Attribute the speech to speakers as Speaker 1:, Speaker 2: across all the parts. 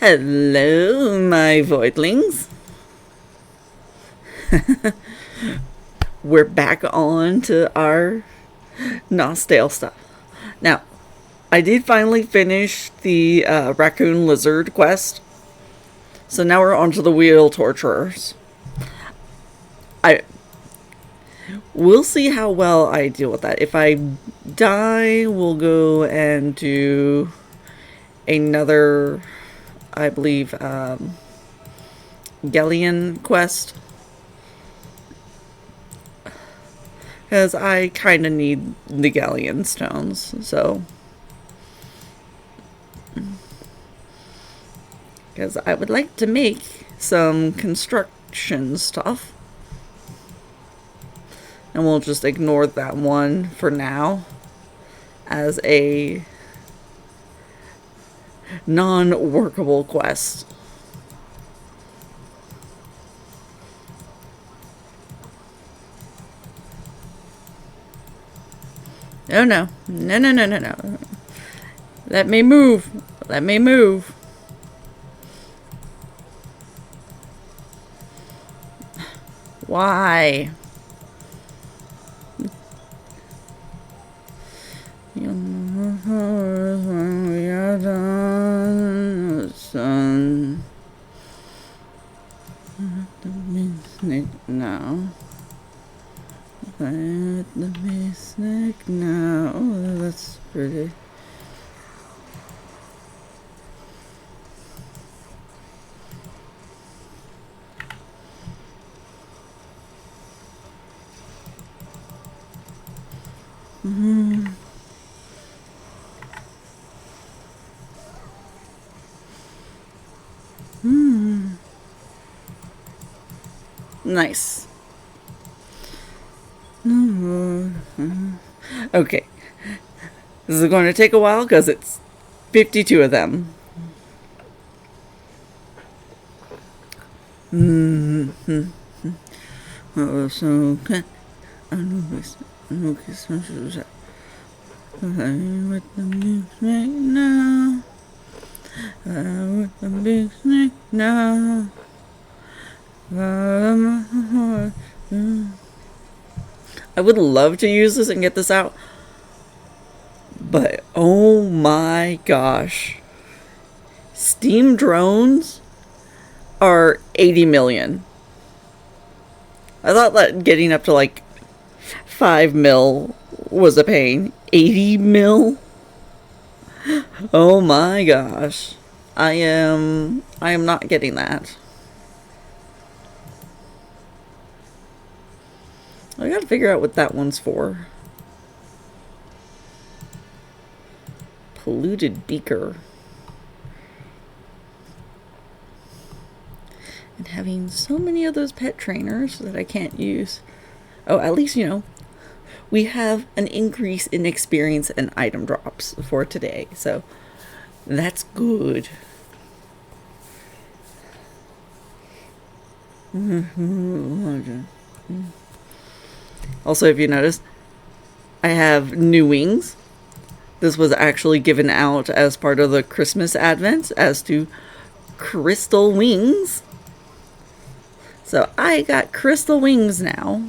Speaker 1: Hello, my voidlings. We're back on to our Nostale stuff. Now, I did finally finish the Raccoon Lizard quest. So now we're on to the Wheel Torturers. I We'll see how well I deal with that. If I die, we'll go and do another, I believe, Gellion quest. Because I kind of need the Galleon stones, so. Because I would like to make some construction stuff. And we'll just ignore that one for now as a non-workable quest. Oh no. No, no, no, no, no. Let me move. Let me move. Why? When we are done, son. The big snake now. Let the big snake now. Oh, that's pretty. Nice. Okay. This is going to take a while because it's 52 of them. Oh, so okay. I know this. Okay, so with the big snake now. With the big snake now. I would love to use this and get this out, but oh my gosh, Steam drones are 80 million. I thought that getting up to like 5 mil was a pain. 80 mil? Oh my gosh. I am not getting that. I gotta figure out what that one's for. Polluted beaker. And having so many of those pet trainers that I can't use. Oh, at least, we have an increase in experience and item drops for today. So that's good. Also, if you notice, I have new wings. This was actually given out as part of the Christmas Advent as to crystal wings. So I got crystal wings now.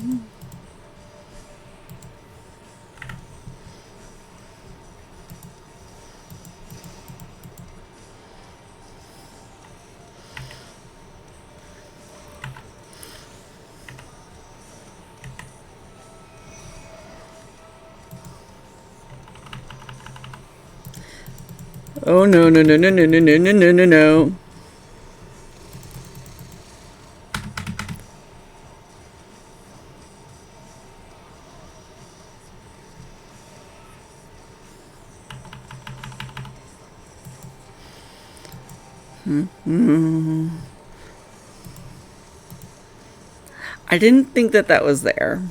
Speaker 1: Oh no, no, no, no, no, no, no, no, no, no, no. I didn't think that was there.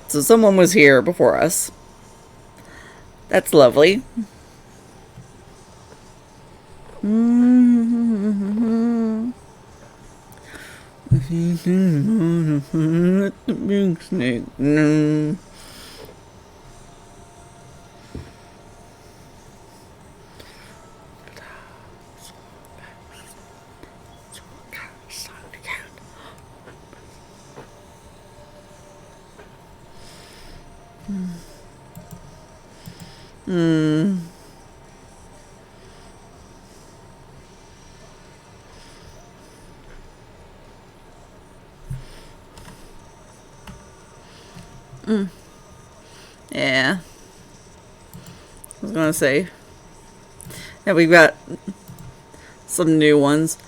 Speaker 1: So someone was here before us. That's lovely. The big snake. No. Yeah. I was gonna say. Yeah, we've got some new ones.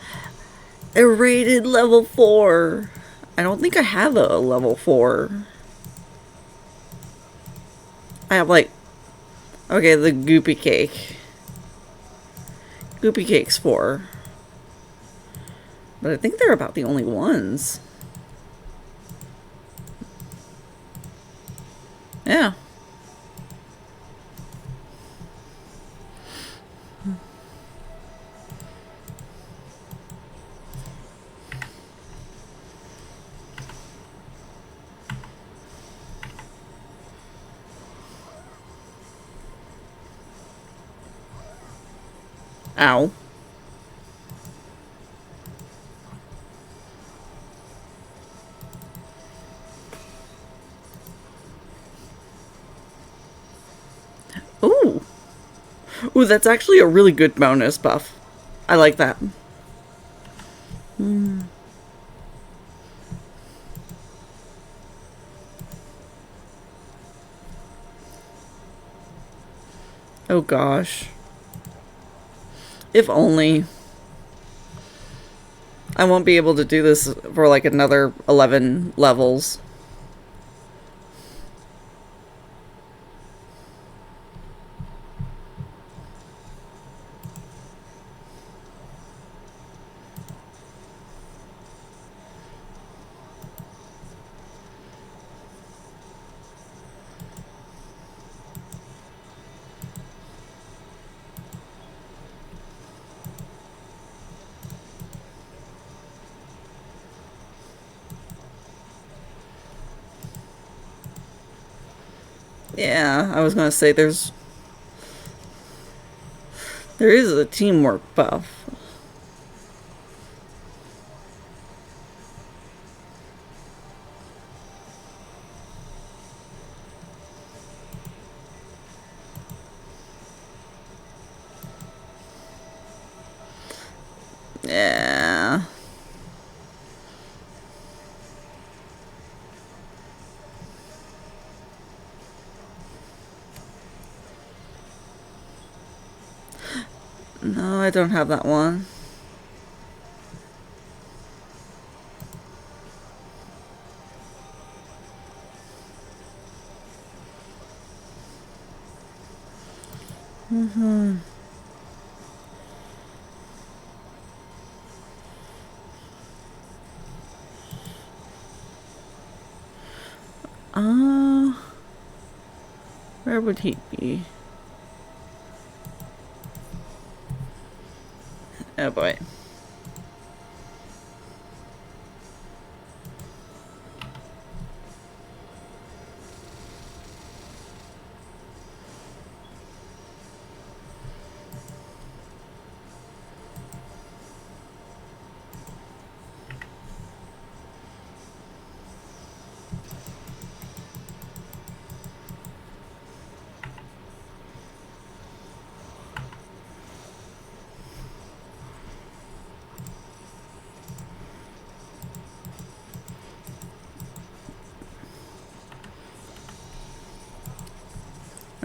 Speaker 1: A rated level 4. I don't think I have a level 4. I have like, okay, the Goopy Cake. Goopy Cake's 4. But I think they're about the only ones. Yeah. Ow. Ooh. Ooh, that's actually a really good bonus buff. I like that. Oh gosh. If only. I won't be able to do this for like another 11 levels. Yeah, I was gonna say there is a teamwork buff. Yeah. No, I don't have that one. Uh, where would he be? Oh boy.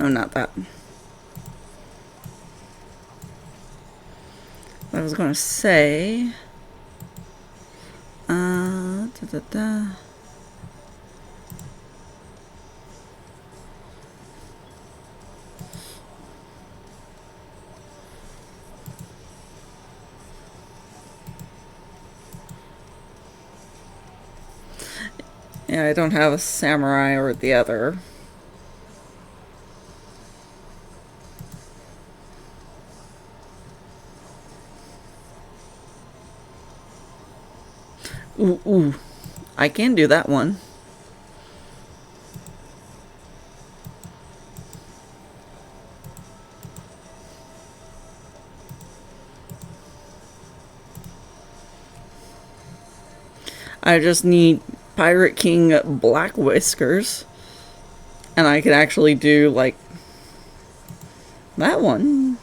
Speaker 1: Oh, not that. I was gonna say. Da, da, da. Yeah, I don't have a samurai or the other. Ooh, ooh. I can do that one. I just need Pirate King Black Whiskers. And I can actually do, like, That one.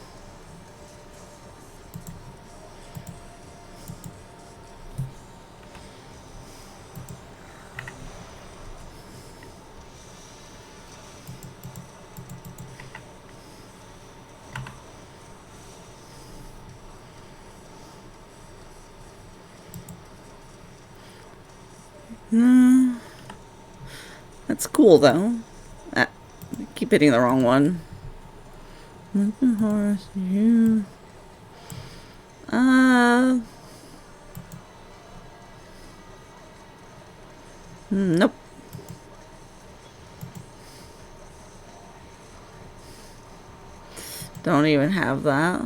Speaker 1: That's cool though. Ah, I keep hitting the wrong one. Horse, you. Nope. Don't even have that.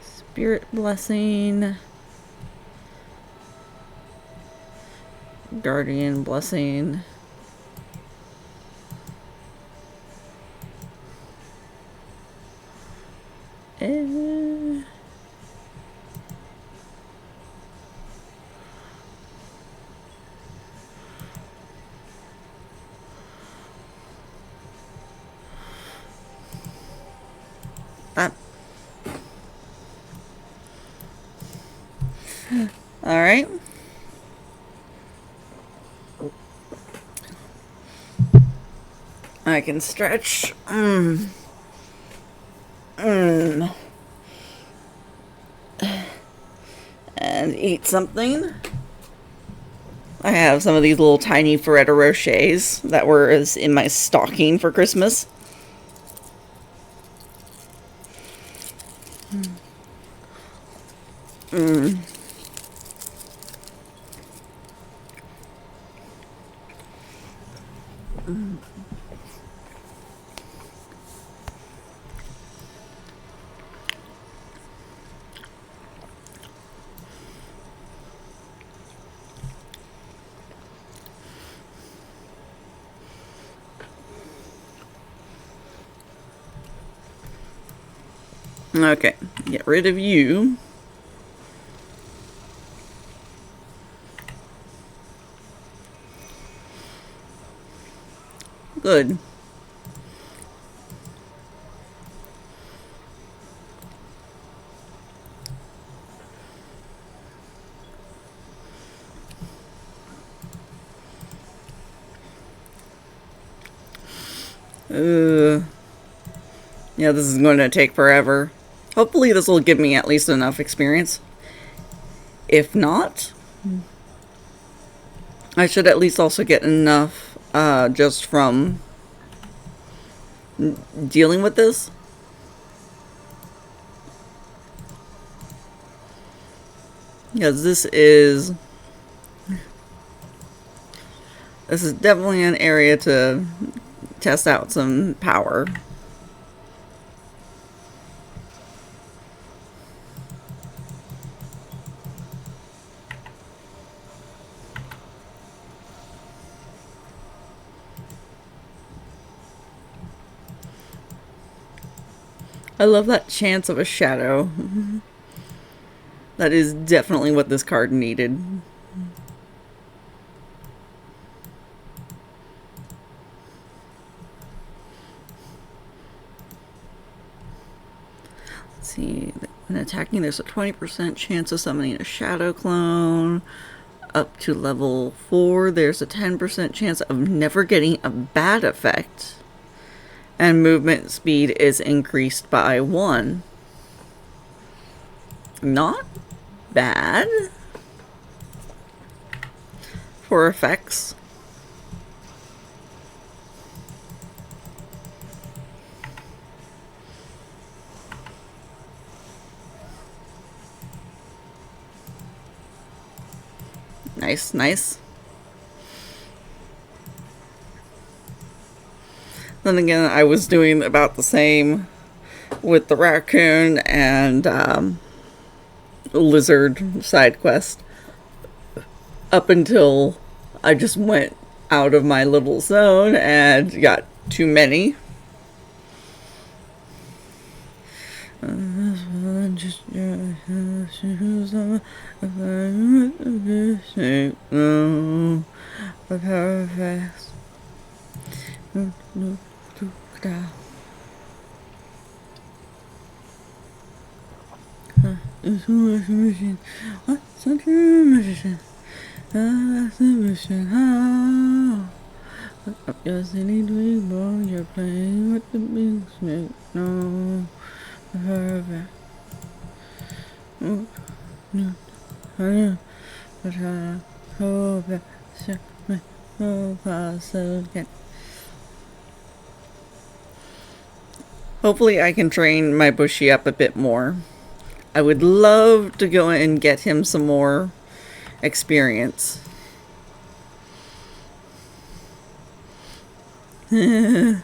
Speaker 1: Spirit blessing. Guardian blessing. All right. I can stretch. And eat something. I have some of these little tiny Ferrero Rochers that were in my stocking for Christmas. Okay, get rid of you. Good. Yeah, this is going to take forever. Hopefully this will give me at least enough experience. If not, I should at least also get enough just from dealing with this. Because this is definitely an area to test out some power. I love that chance of a shadow. That is definitely what this card needed. Let's see. When attacking, there's a 20% chance of summoning a shadow clone. Up to level 4, there's a 10% chance of never getting a bad effect. And movement speed is increased by 1. Not bad for effects. Nice, nice. Then again, I was doing about the same with the raccoon and lizard side quest up until I just went out of my little zone and got too many. Just shoes on no, but her fast. It's a machine. What's a machine? That's a mission. How? Your silly dream boy, you're playing with the big snake. No, her fast. No, but I hope that me hope I so again. Hopefully I can train my Bushy up a bit more. I would love to go and get him some more experience. Hmm.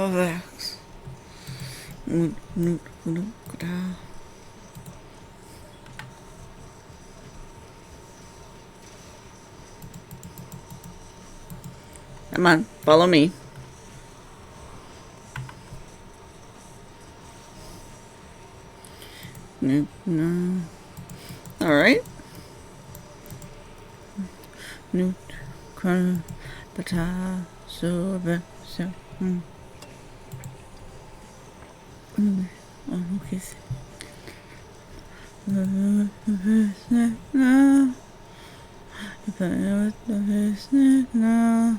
Speaker 1: Relax. Come on, follow me. No, no. All right. No, cry, but I so bad. So, okay. No, if I was the business now,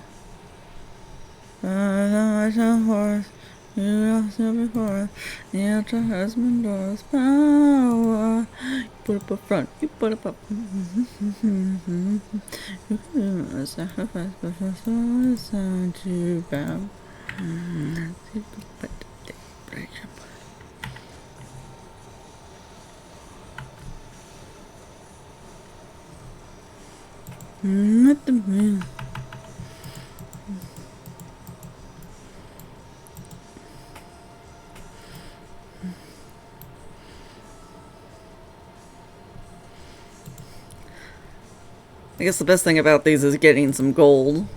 Speaker 1: I was a horse. You also before, yeah, your husband does power. You put up a front, you put up a. You can sacrifice, but it's always time to bow. What the man? I guess the best thing about these is getting some gold.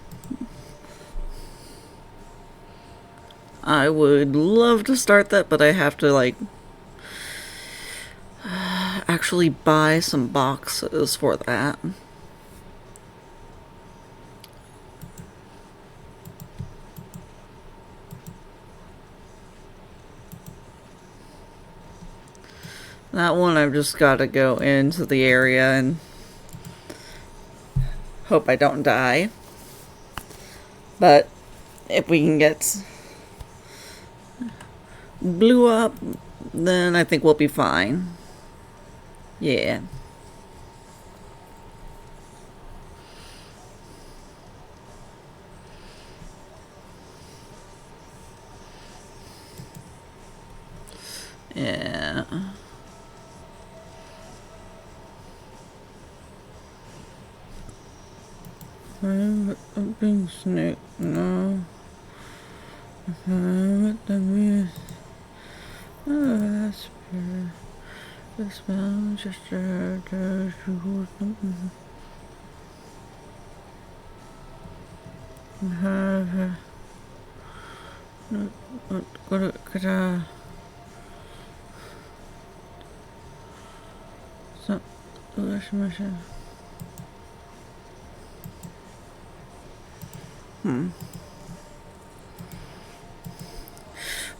Speaker 1: I would love to start that, but I have to, like, actually buy some boxes for that. That one I've just got to go into the area and hope I don't die. But if we can get blue up, then I think we'll be fine. Yeah. Yeah. I'm a big snake now. I'm at the beast. That's fair. The spell just to shoot them. Have could so let's mission.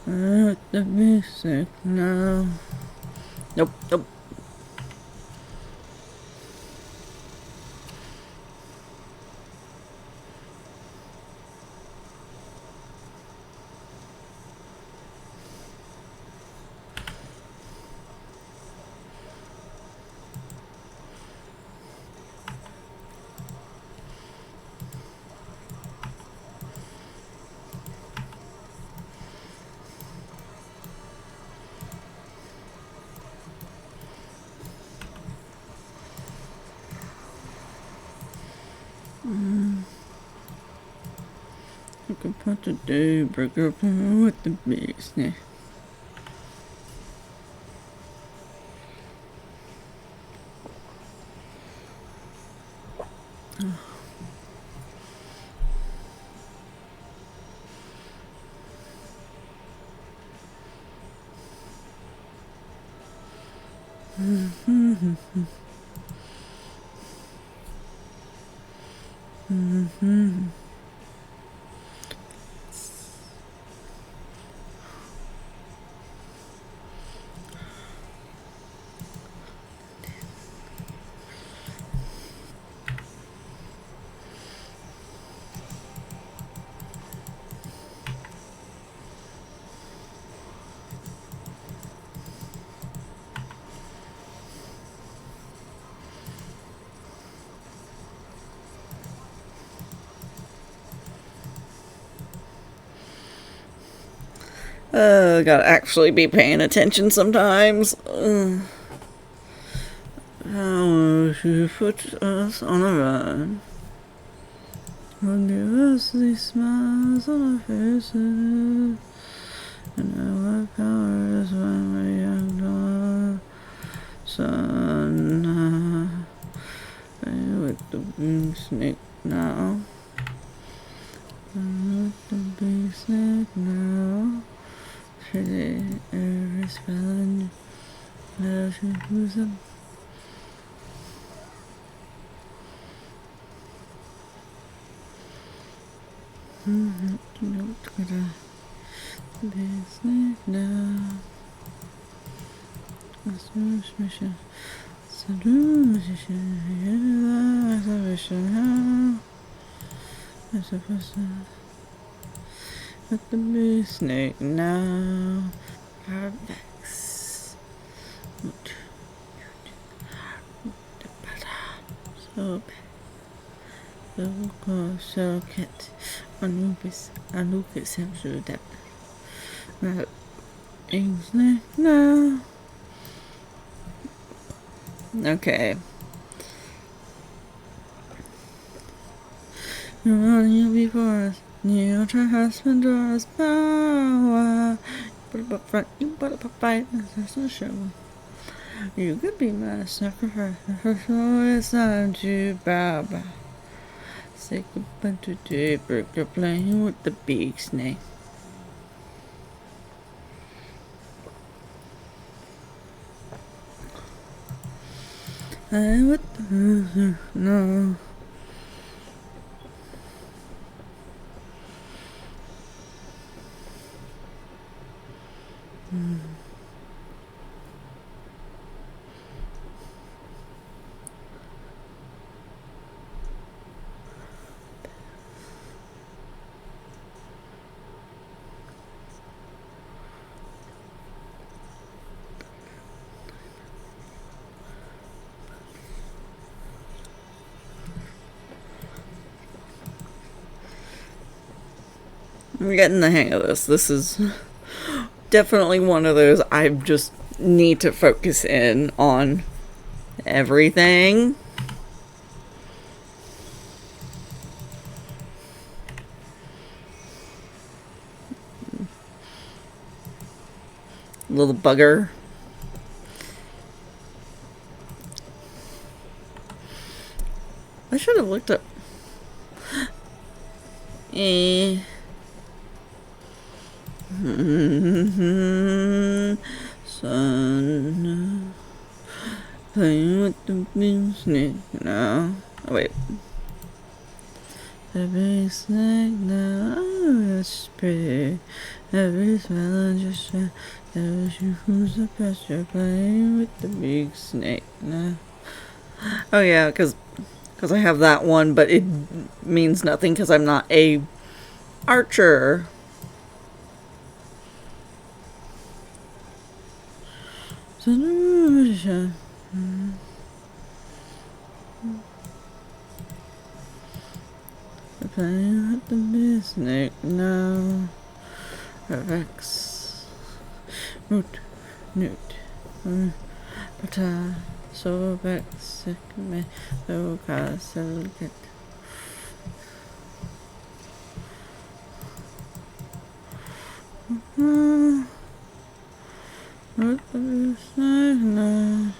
Speaker 1: At the music now. Nope, nope. I can put the daybreaker with the business. Gotta actually be paying attention sometimes. How she put us on a run. Will give us these smiles on our faces. And our power is when we're young. Sun. With the big snake now. With the big snake now. Every spell and she moves up. Note gonna be snake now. Assume mission. Saloon mission. Yeah, exhibition. As a person. With the big snake now. Perfect. So so cat Anubis him through that. Now snake now. Okay. You're running before us. You try husband or us power. Put up front, you put up a fight. There's no show. You could be my sacrifice. So it's time to bow. Say goodbye to Daybreak. You're playing with the big snake. I would no. I'm getting the hang of this. This is definitely one of those I just need to focus in on everything. Little bugger. I should have looked up. Eh. Son. Playing with the big snake now. Oh, wait. The big snake now. Oh, it's pretty. Every smell just said, who's the best? You're playing with the big snake now. Oh, yeah, because I have that one, but it means nothing because I'm not a archer. Playing with the big snake now. Rex. Root. Newt. Pata. So back. Sick me. So castle get. What the big snake now.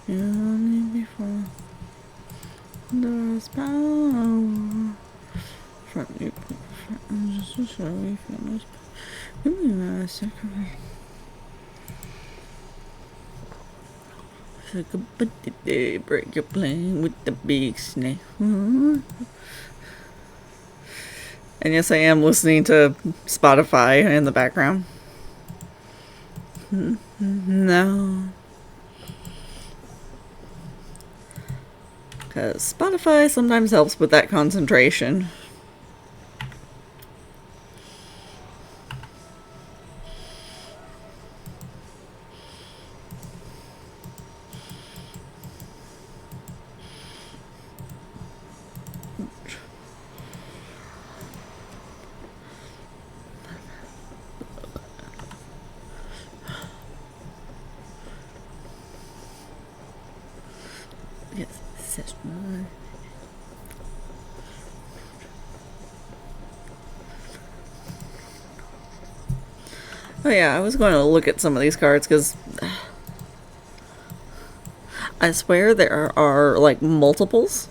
Speaker 1: You only before. There's power from you, just to show you finish. Give me a second. Like a birthday break, you're playing with the big snake. And yes, I am listening to Spotify in the background. No. Because Spotify sometimes helps with that concentration. Yes, that's right. Oh yeah, I was going to look at some of these cards because I swear there are like multiples.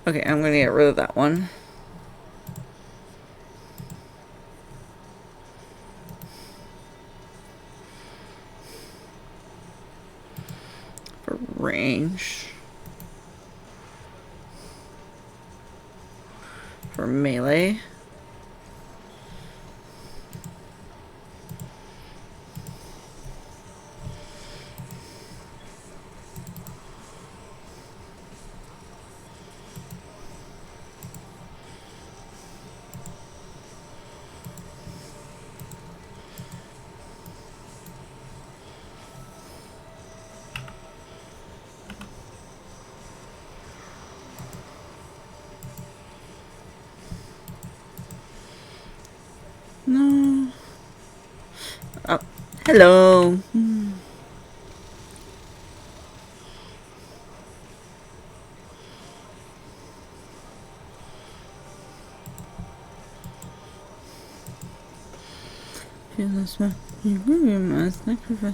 Speaker 1: Okay, I'm going to get rid of that one. For range. For melee. No. Oh, hello. Feel the smell. You really must sacrifice.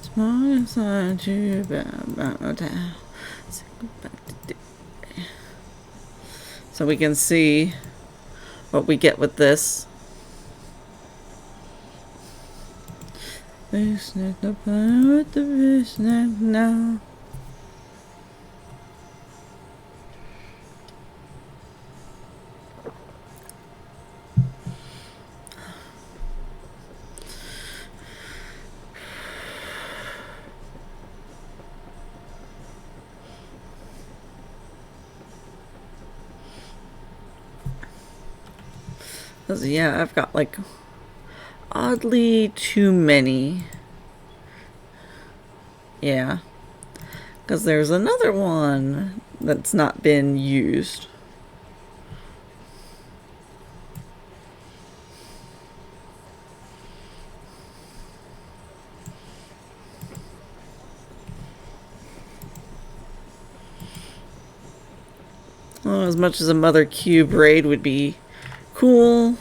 Speaker 1: Small inside you about down. So we can see what we get with this. Big snake, the plan with the big snake now. 'Cause, yeah, I've got like oddly too many. Yeah. Because there's another one that's not been used. Well, as much as a Mother Cube raid would be cool,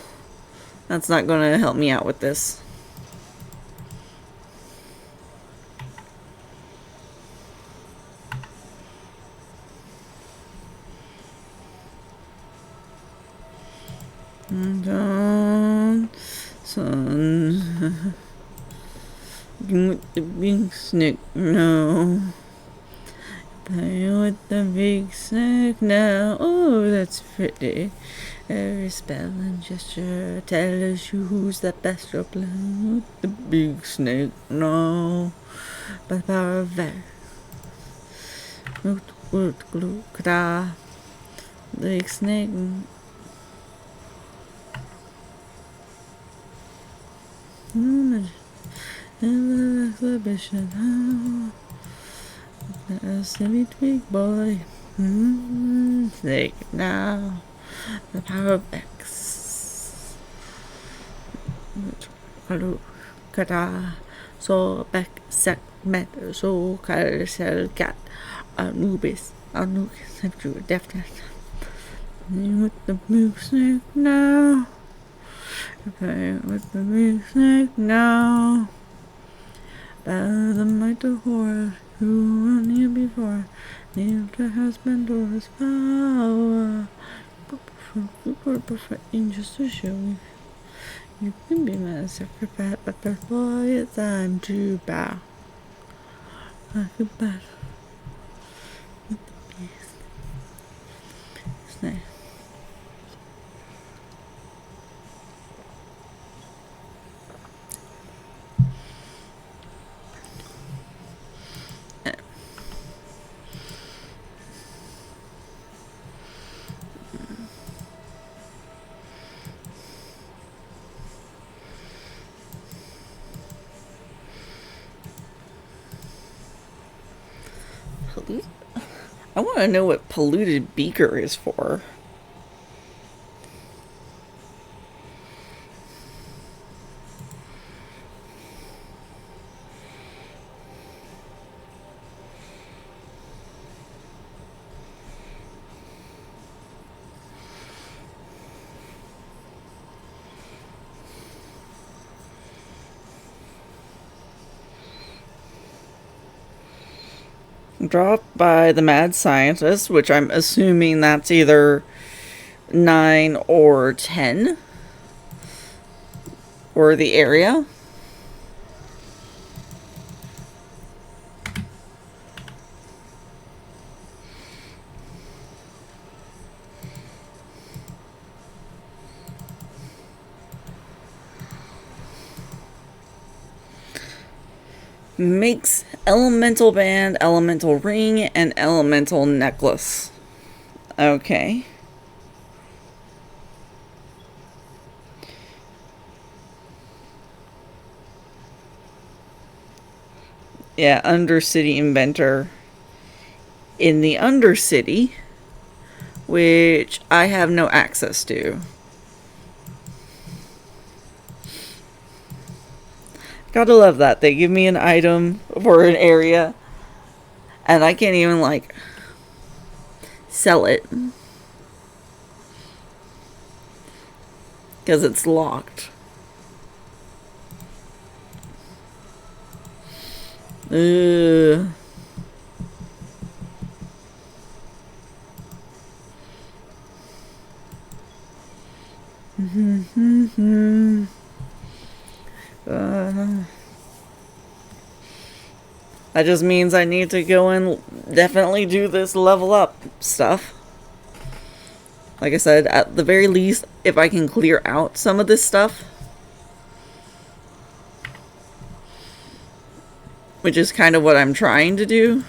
Speaker 1: that's not going to help me out with this. Son, with the big snake, no. Play with the big snake now. Oh, that's pretty. Every spell and gesture tells you who's the best. You're playing with the big snake now. By the power of that. Big snake. Exhibition. A silly twig boy. Snake now. The power of X. Kata. So back sack met so carousel cat. Anubis. Anubis have to definitely. With the big snake now. Okay, with the big snake now. By the might of horror, who were near before, nailed her husband or his power. Perfecting just to show you can be my sacrifice, but before it's time to bow. Like a bat with the beast. Snake. I want to know what polluted beaker is for. Dropped by the mad scientist, which I'm assuming that's either 9 or 10, or the area. Makes elemental band, elemental ring, and elemental necklace. Okay. Yeah, Undercity Inventor. In the Undercity, which I have no access to. Gotta love that. They give me an item for an area, and I can't even, like, sell it. Because it's locked. Ugh. That just means I need to go and definitely do this level up stuff. Like I said, at the very least, if I can clear out some of this stuff, which is kind of what I'm trying to do.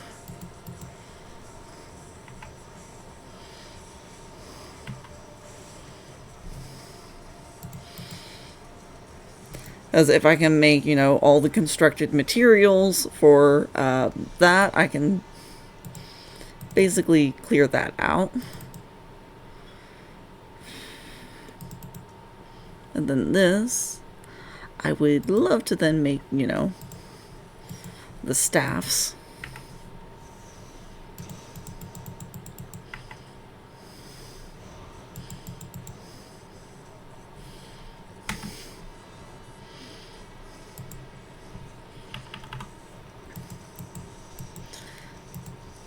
Speaker 1: As if I can make, all the constructed materials for that, I can basically clear that out. And then this, I would love to then make, the staffs.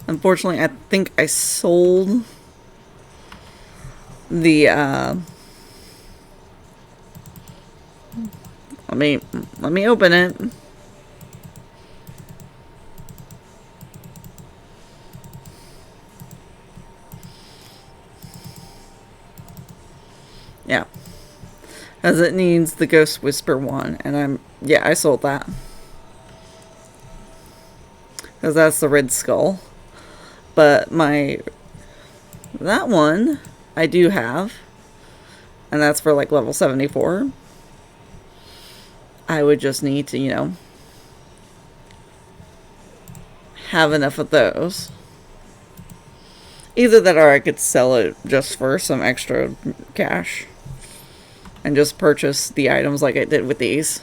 Speaker 1: Unfortunately, I think I sold the, let me open it. Yeah. As it needs the Ghost Whisper one, and I sold that. Because that's the Red Skull. But that one I do have, and that's for like level 74. I would just need to, have enough of those. Either that or I could sell it just for some extra cash and just purchase the items like I did with these.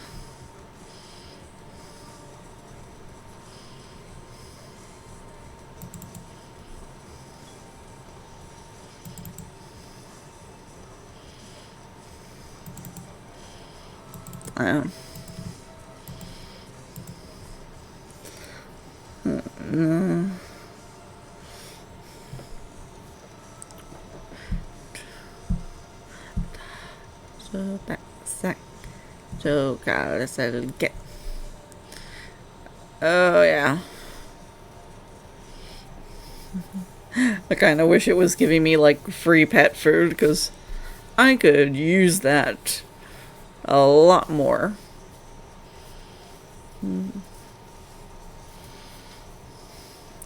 Speaker 1: So that's that. So gotta settle get. Oh yeah. I kind of wish it was giving me like free pet food because I could use that a lot more.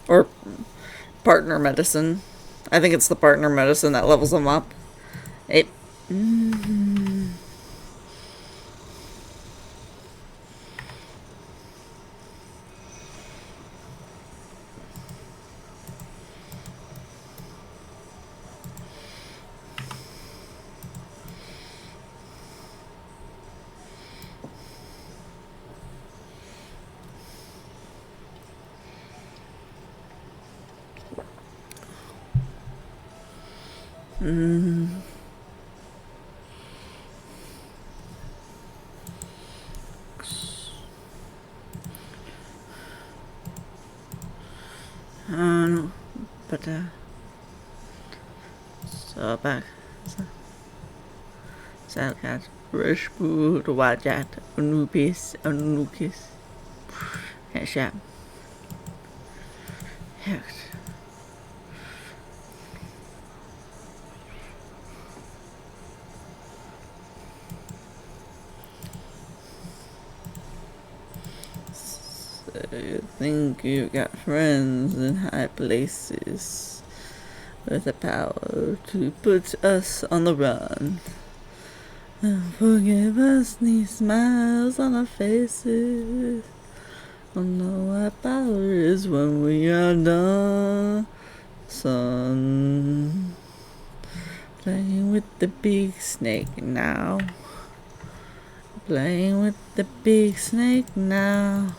Speaker 1: Or partner medicine. I think it's the partner medicine that levels them up. It. But so back. Salkat, Rashpur, Wajat, Anubis, Hesham. Hecht. So, think you got friends in high places with the power to put us on the run. Forgive us these smiles on our faces. Oh no, our power is when we are done, son. Playing with the big snake now. Playing with the big snake now.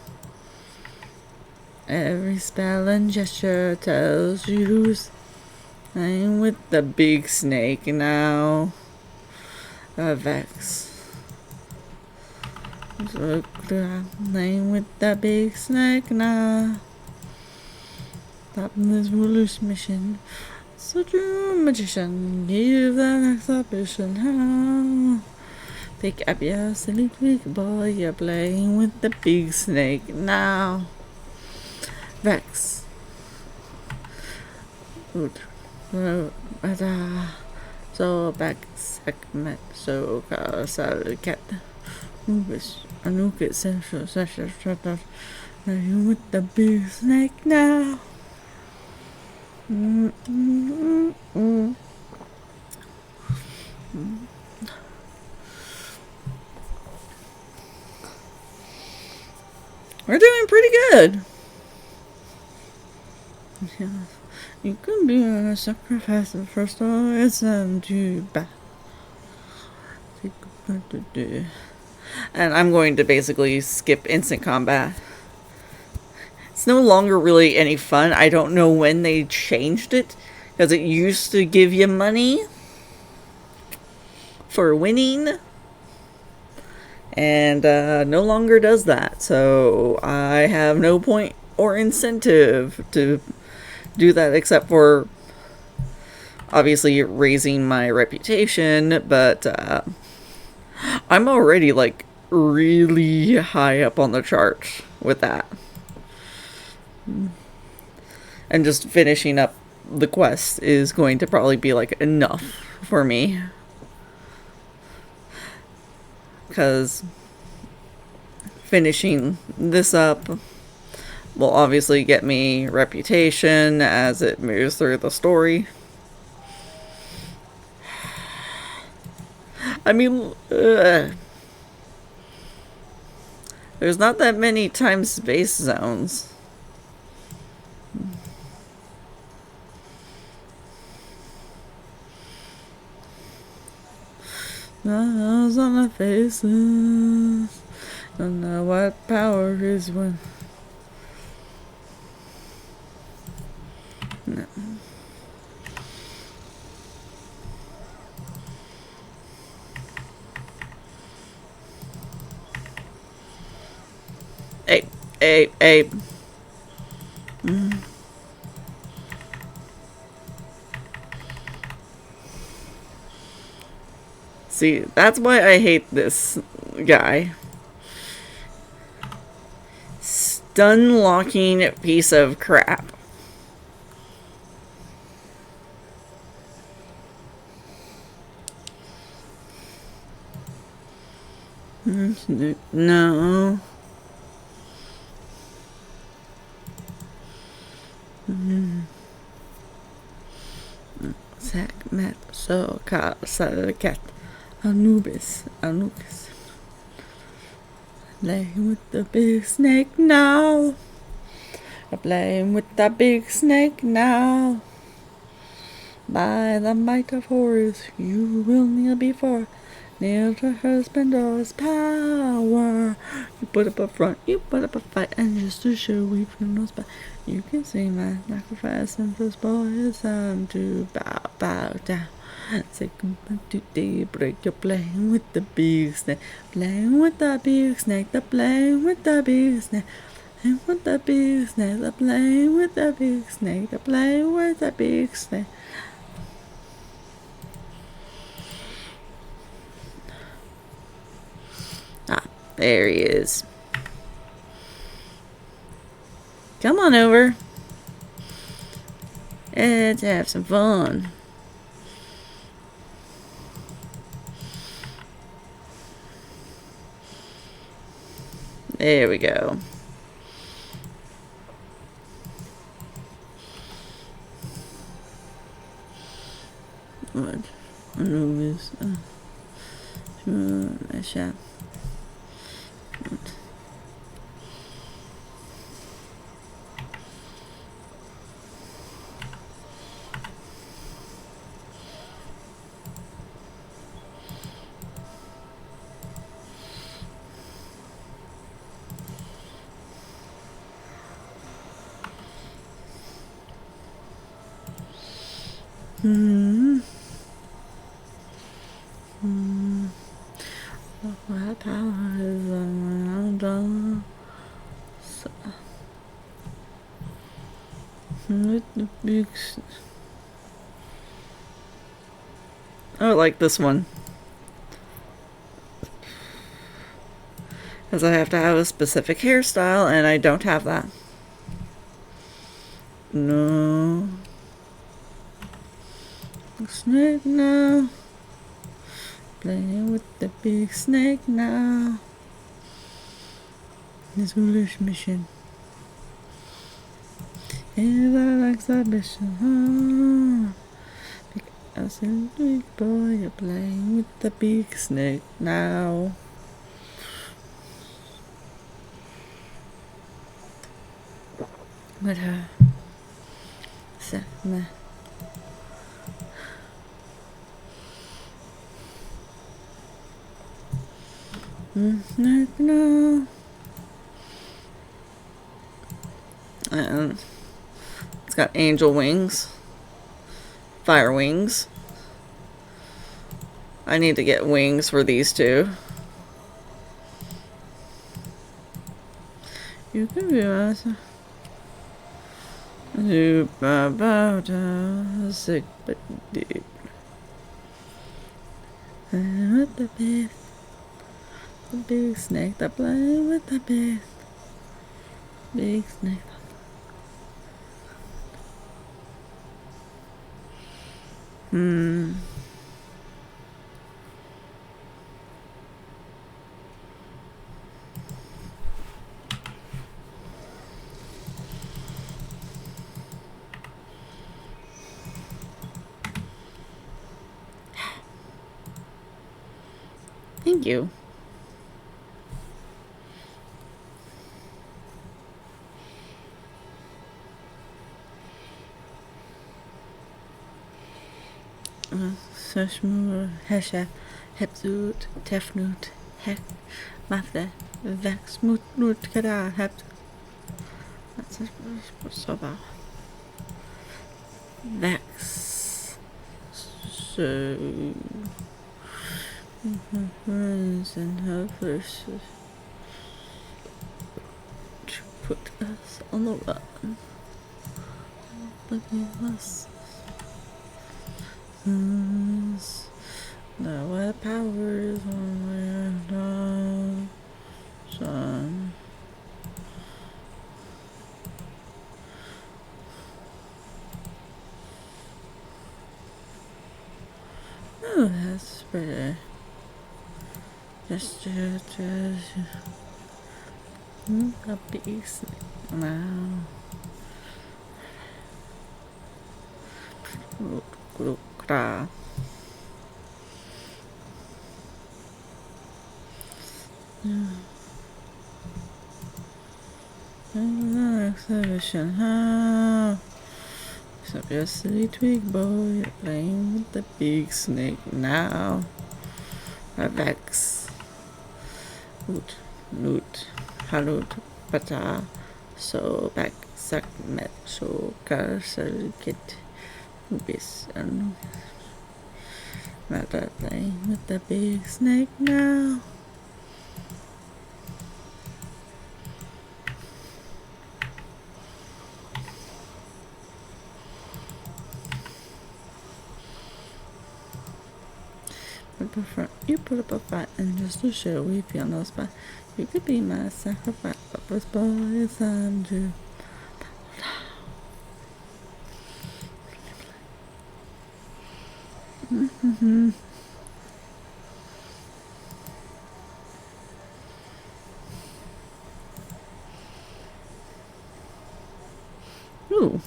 Speaker 1: Every spell and gesture tells you who's playing with the big snake now. Vex. So playing with the big snake now. Stop this foolish mission. Such a magician, give that exhibition how. Pick up your silly twig boy, you're playing with the big snake now. Vex. So back segment so cat. Anubis central session playing with the big snake now. good. Yeah. You can be a sacrifice the first time it's too bad. And I'm going to basically skip instant combat. It's no longer really any fun. I don't know when they changed it, because it used to give you money for winning, and no longer does that. So I have no point or incentive to do that, except for obviously raising my reputation. But I'm already like really high up on the charts with that. And just finishing up the quest is going to probably be like enough for me. Because finishing this up will obviously get me reputation as it moves through the story. I mean, there's not that many time space zones. Smiles on our faces. Don't know what power is when. No. Hey. See, that's why I hate this guy. Stun locking piece of crap. No. Sack, Matt, so, cat, Anubis. Playing with the big snake now. Playing with the big snake now. By the might of Horus, you will kneel before. Kneel to her splendorous power. You put up a front, you put up a fight, and just to show we feel no spite, you can see my sacrifice, and this boy is time to bow down. Say goodbye to daybreak. You're playing with the big snake, playing with the big snake, the playing with the big snake. And with the big snake, the playing with the big snake, the playing with the big snake. Ah, there he is. Come on over. Let's have some fun. There we go. What? Anubis. Shop. What power is around us? With the big. I like this one. Because I have to have a specific hairstyle, and I don't have that. No. Snake now. Playing with the big snake now. This foolish mission is an exhibition. Because a big boy, you're playing with the big snake now. But meh. No. And it's got angel wings, fire wings. I need to get wings for these two. You can be awesome. Sick but deep. With the beast, the big snake that play with the beast, big snake. Thank you. Sashmur, Hesha, Hepzut, Tefnut, Hek, Mafde, Vex, Mut, Kada, Hept. That's so about Vex. So. Friends and helpers to put us on the run. Looking us. Now what power is on my son? Oh, that's pretty. Just a piece. Wow. Exhibition, how? Except your silly twig boy, you're playing with the big snake now. Vex. Oot, Noot, Halut, Pata, So, Back, Sak, Met, So, Kar, Kit, Bis, and Matter playing with the big snake now. You put up a fight and just to show we feel no spot. You could be my sacrifice, but this boy is Andrew. Ooh.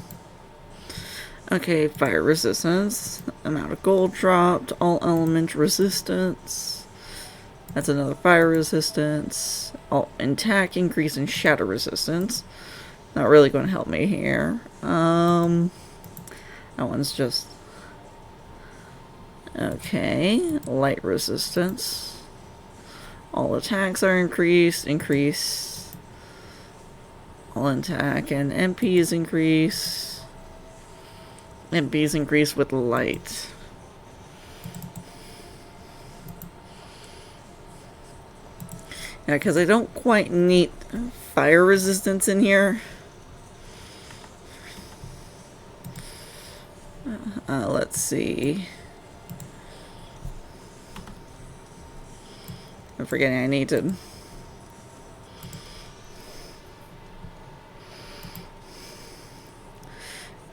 Speaker 1: Okay, fire resistance, amount of gold dropped, all element resistance. That's another fire resistance. All attack increase in shatter resistance. Not really going to help me here. That one's just okay. Light resistance. All attacks are increased. Increase. All attack and MPs increase. MPs increase with light. Yeah, because I don't quite need fire resistance in here. Let's see. I'm forgetting I need to.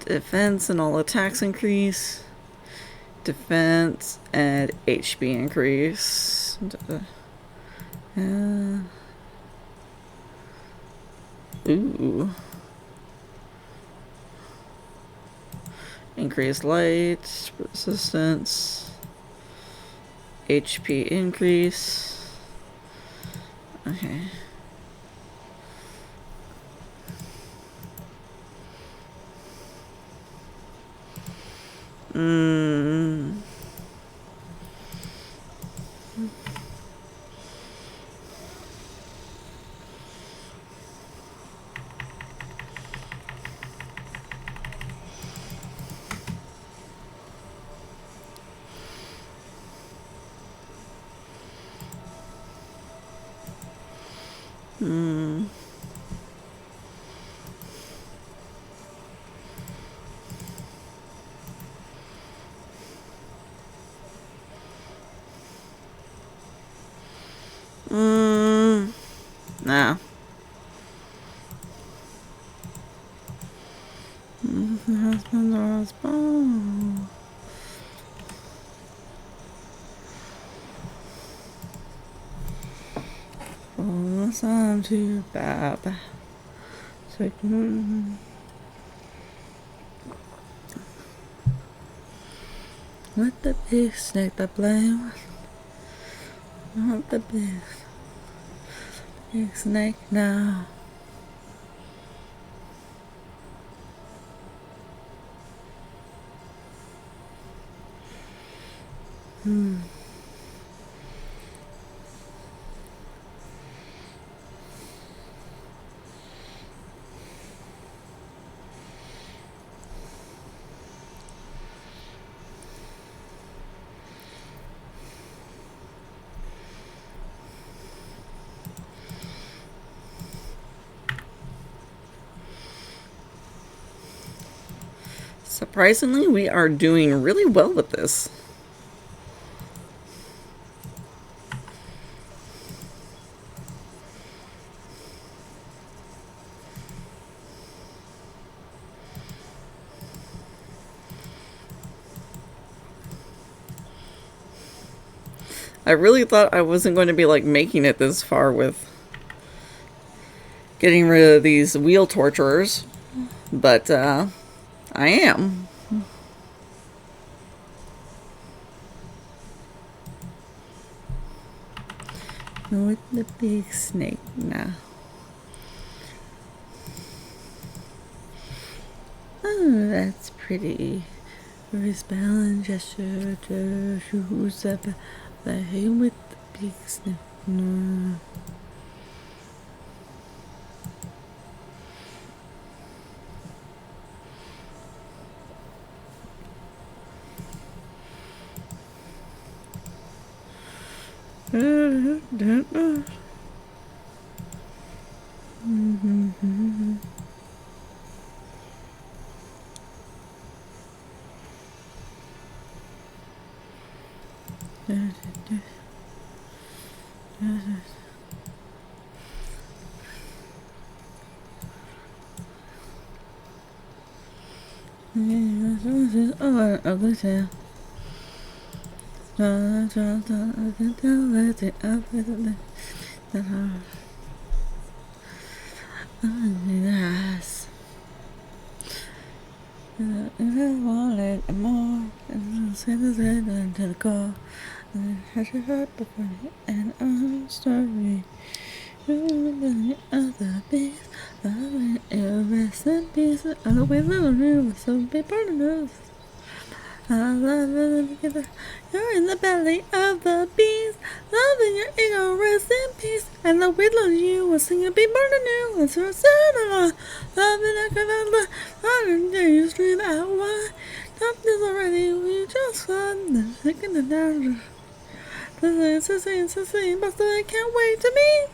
Speaker 1: Defense and all attacks increase. Defense and HP increase. Ooh. Increase light resistance. HP increase. Okay. Mm. Mm. Mm. Nah. Husband or husband. Oh, that's not too bad. So, let the big snake the blame. Not the big snake now. Surprisingly, we are doing really well with this. I really thought I wasn't going to be like making it this far with getting rid of these wheel torturers, but I am. With the big snake now. Oh, that's pretty. Respell and gesture to shoes up the hay with the big snake. No. Oh, an ugly tail. Yes. If I wanted more, and send his head into the car, and had your heart before and I'm sorry. You remember the other beast, rest in peace. I always love you with some paper to lose. I love it together. You're in the belly of the beast, loving your ego, rest in peace. And the whittle you will sing a big burden new. And so sad and loving I could have loved. I didn't dare you scream out why. Something's already, we just fun. The second and down. It's the same, but still I can't wait to meet.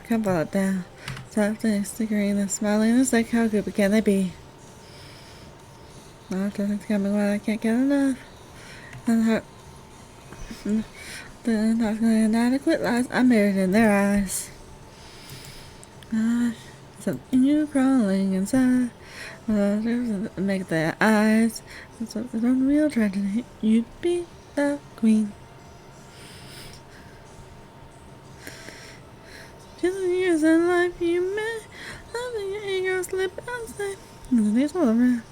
Speaker 1: Come on down. Stop snickering and smiling. It's like, how good can they be? Not that it's coming when I can't get enough. And her. The inadequate lies I'm buried in their eyes. Something you crawling inside. Make their eyes. It's an unreal tragedy. You'd be the queen. Just years in life you met. Loving your ego slip outside. These all around.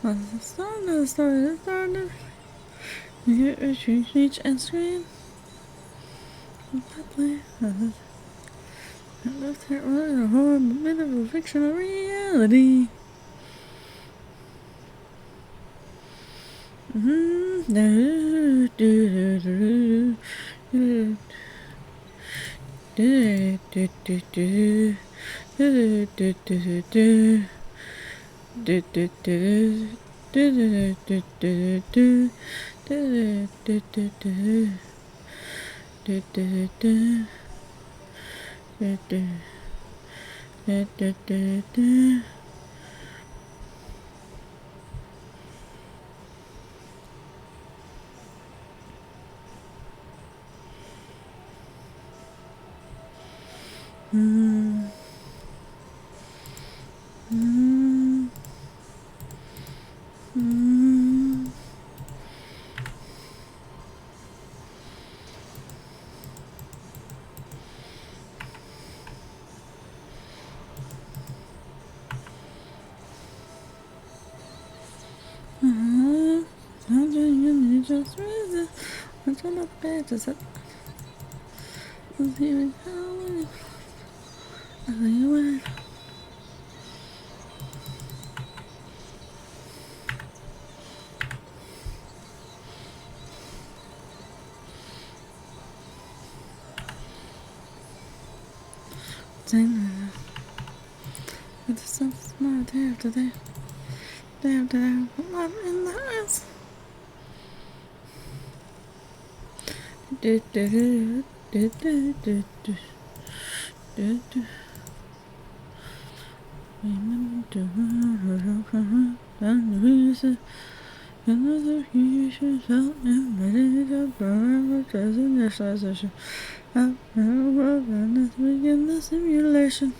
Speaker 1: The story started. Reach and scream. Play. I left that one a horrible bit of a fictional reality. It's so smart there today. Damn, love in the house. Another you should help and ready to burn present exercise. I'm begin the simulation.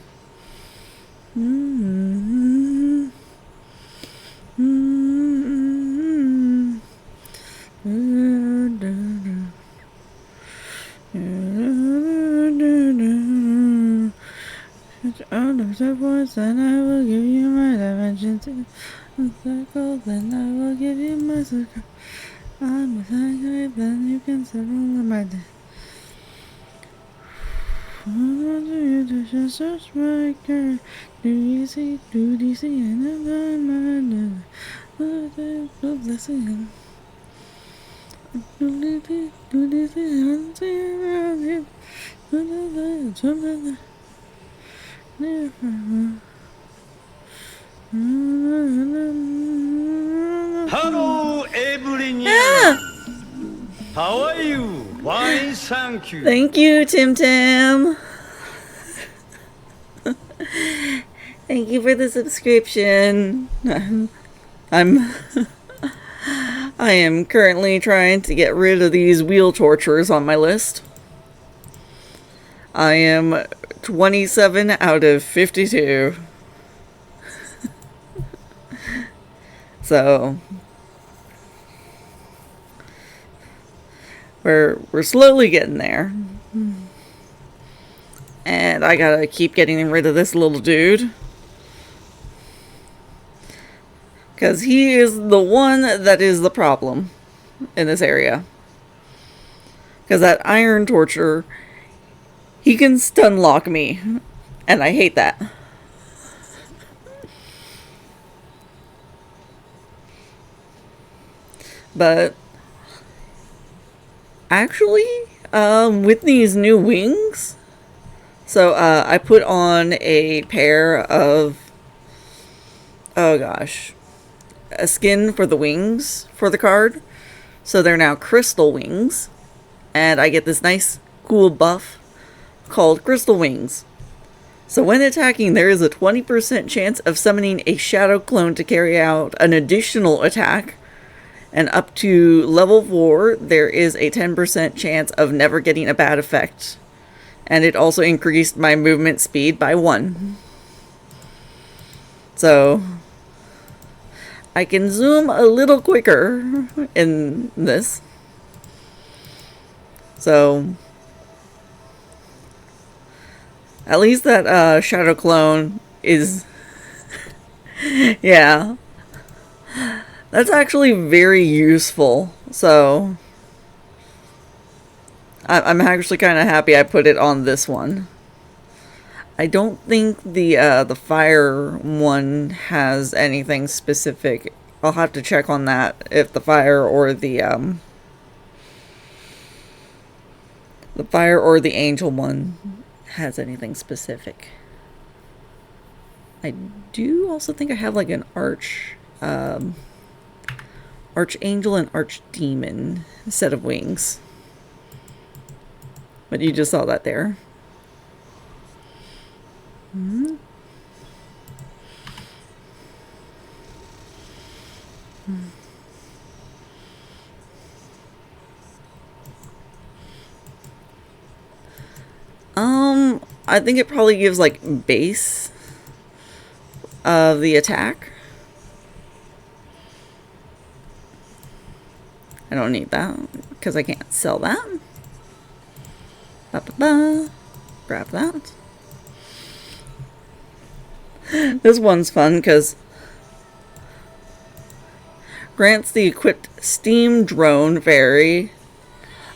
Speaker 1: Out of the voice, and I will give you my dimension to circle, then I will give you my circle. I'm a cycle, then you can circle my day. I want you to search my care. Do you see, and I'm the blessing. Do you see, and see around him.
Speaker 2: Hello, everyone. How are you? Why, thank you.
Speaker 1: Thank you, Tim Tam. Thank you for the subscription. I am currently trying to get rid of these wheel torturers on my list. I am 27 out of 52. So we're slowly getting there. And I gotta keep getting rid of this little dude. Because he is the one that is the problem in this area. Because that iron torture, he can stun lock me. And I hate that. But actually, with these new wings, so I put on a pair of, oh gosh, a skin for the wings for the card. So they're now crystal wings. And I get this nice cool buff called crystal wings. So when attacking, there is a 20% chance of summoning a shadow clone to carry out an additional attack. And up to level 4, there is a 10% chance of never getting a bad effect. And it also increased my movement speed by 1. So I can zoom a little quicker in this. So at least that shadow clone is yeah. That's actually very useful. So I'm actually kind of happy I put it on this one. I don't think the fire one has anything specific. I'll have to check on that if the fire or the angel one has anything specific. I do also think I have like an archangel and archdemon set of wings. But you just saw that there. Mm-hmm. I think it probably gives like base of the attack. I don't need that because I can't sell that. Ba-ba-ba. Grab that. This one's fun because grants the equipped steam drone fairy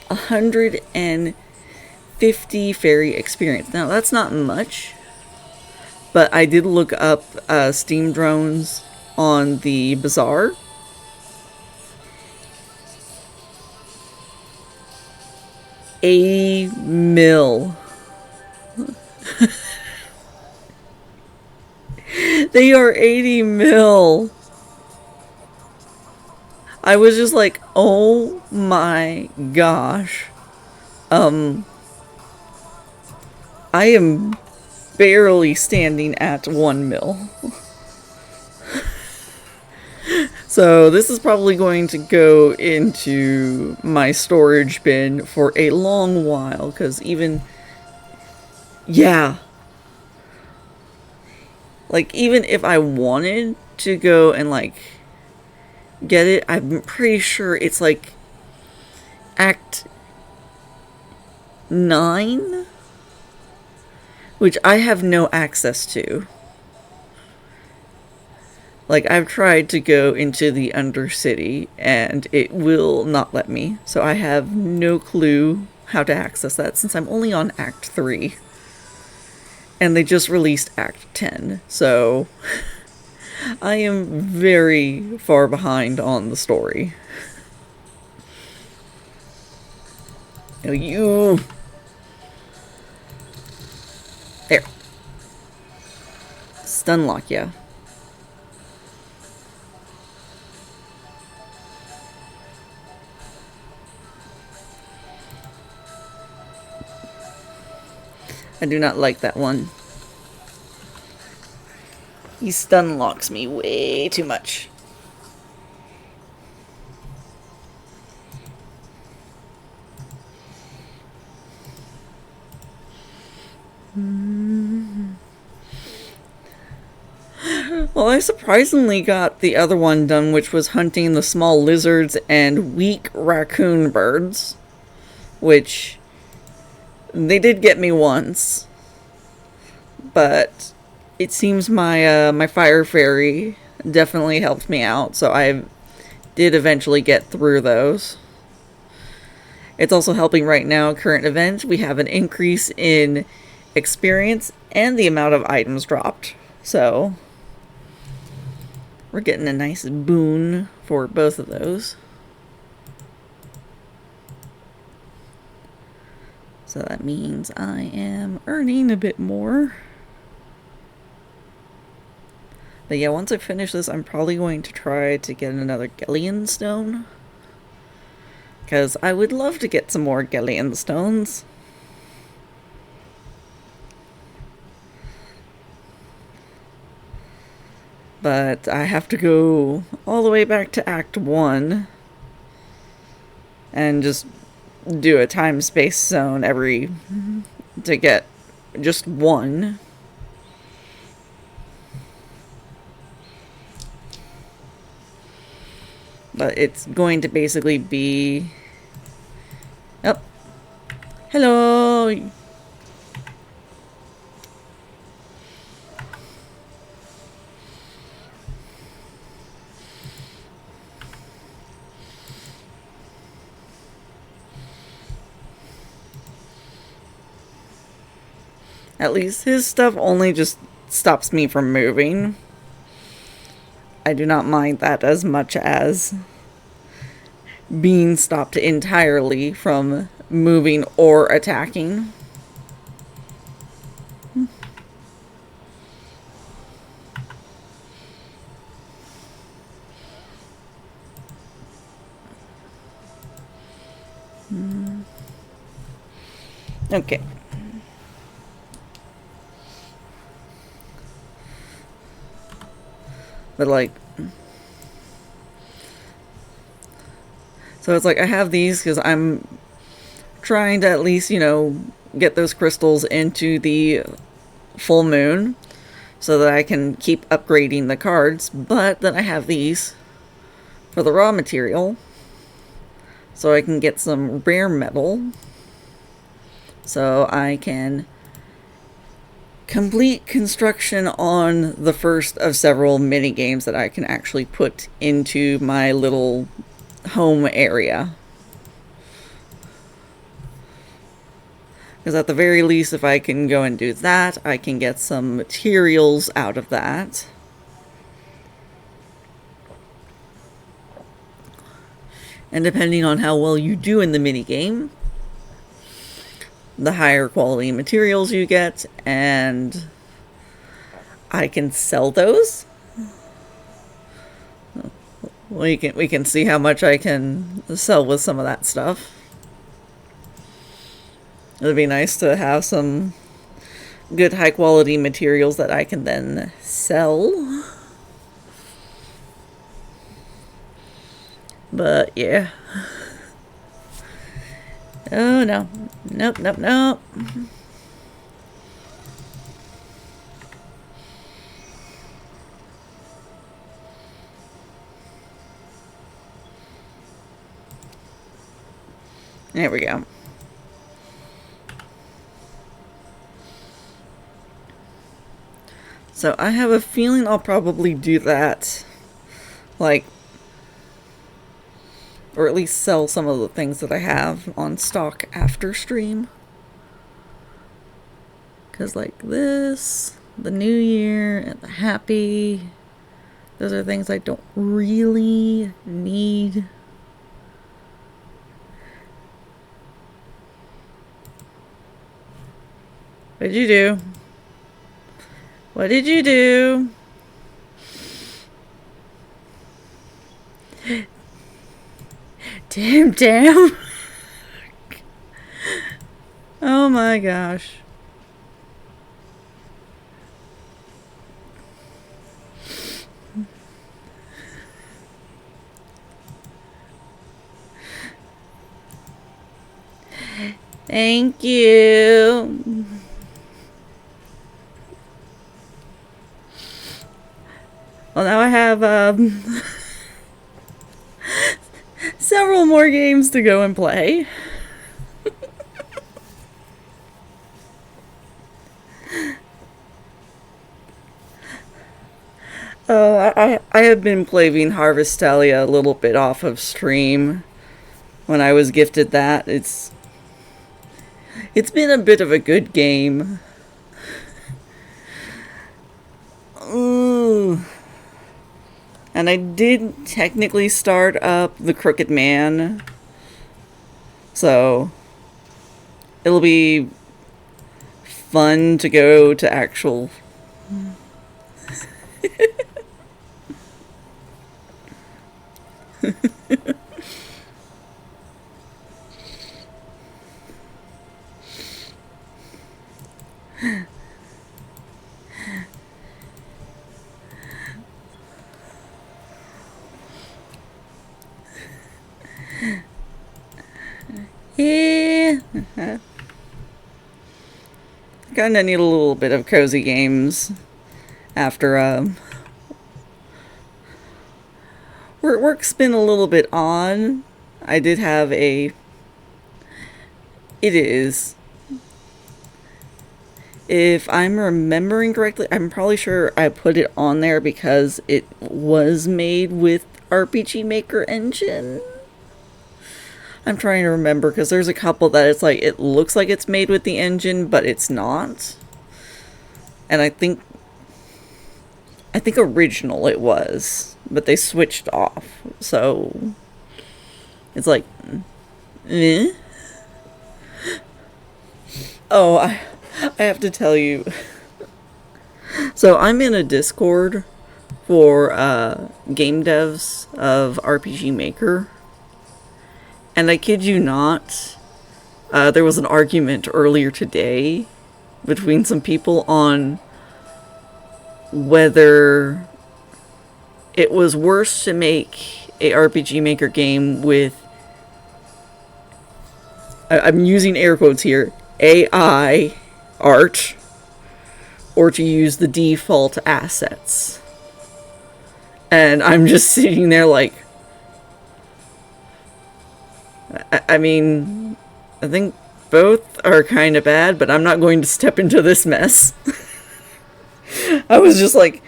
Speaker 1: 150 fairy experience. Now that's not much, but I did look up steam drones on the bazaar. A mil. They are 80 mil. I was just like, oh my gosh. I am barely standing at 1 mil. So this is probably going to go into my storage bin for a long while, because even, yeah. Like, even if I wanted to go and, like, get it, I'm pretty sure it's, like, Act 9? Which I have no access to. Like, I've tried to go into the Undercity, and it will not let me. So I have no clue how to access that, since I'm only on Act 3. And they just released Act 10, so I am very far behind on the story. No, you... There. Stun lock, yeah. I do not like that one. He stun locks me way too much. Well, I surprisingly got the other one done, which was hunting the small lizards and weak raccoon birds, which they did get me once, but it seems my my fire fairy definitely helped me out, so I did eventually get through those. It's also helping right now. Current event, we have an increase in experience and the amount of items dropped, so we're getting a nice boon for both of those. So that means I am earning a bit more. But yeah, once I finish this, I'm probably going to try to get another Gellion stone, because I would love to get some more Gellion stones. But I have to go all the way back to Act 1 and just do a time-space zone to get just one. But it's going to basically be... Oh. Hello! At least his stuff only just stops me from moving. I do not mind that as much as being stopped entirely from moving or attacking. Okay. But like, so it's like I have these because I'm trying to at least, get those crystals into the full moon so that I can keep upgrading the cards. But then I have these for the raw material so I can get some rare metal so I can complete construction on the first of several mini games that I can actually put into my little home area. Because at the very least, if I can go and do that, I can get some materials out of that. And depending on how well you do in the mini game, the higher quality materials you get, and I can sell those. We can see how much I can sell with some of that stuff. It'd be nice to have some good high quality materials that I can then sell. But yeah. Oh no. Nope. There we go. So I have a feeling I'll probably do that, like, or at least sell some of the things that I have on stock after stream. Because like this, the New Year, and the Happy, those are things I don't really need. What'd you do? What did you do? Damn. Oh my gosh. Thank you. Well, now I have several more games to go and play. I have been playing Harvestalia a little bit off of stream when I was gifted that. It's been a bit of a good game. Ooh. And I did technically start up the Crooked Man. So it'll be fun to go to actual... Yeah. Kinda need a little bit of cozy games after work's been a little bit on. I did have it is, if I'm remembering correctly, I'm probably sure I put it on there because it was made with RPG Maker Engine. I'm trying to remember because there's a couple that it's like, it looks like it's made with the engine, but it's not. And I think original it was, but they switched off. So it's like, eh? Oh, I have to tell you. So I'm in a Discord for game devs of RPG Maker. And I kid you not, there was an argument earlier today between some people on whether it was worse to make a RPG Maker game with, I'm using air quotes here, AI art, or to use the default assets. And I'm just sitting there like, I mean, I think both are kind of bad, but I'm not going to step into this mess. I was just like,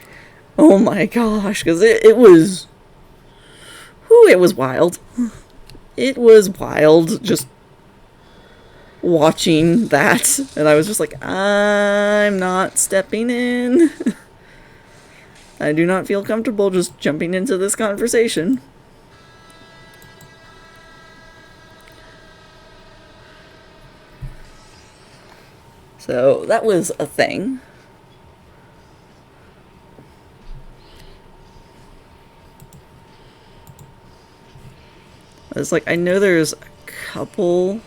Speaker 1: oh my gosh, because it was, whew, it was wild. It was wild just watching that, and I was just like, I'm not stepping in. I do not feel comfortable just jumping into this conversation. So that was a thing. It's like, I know there's a couple. I'm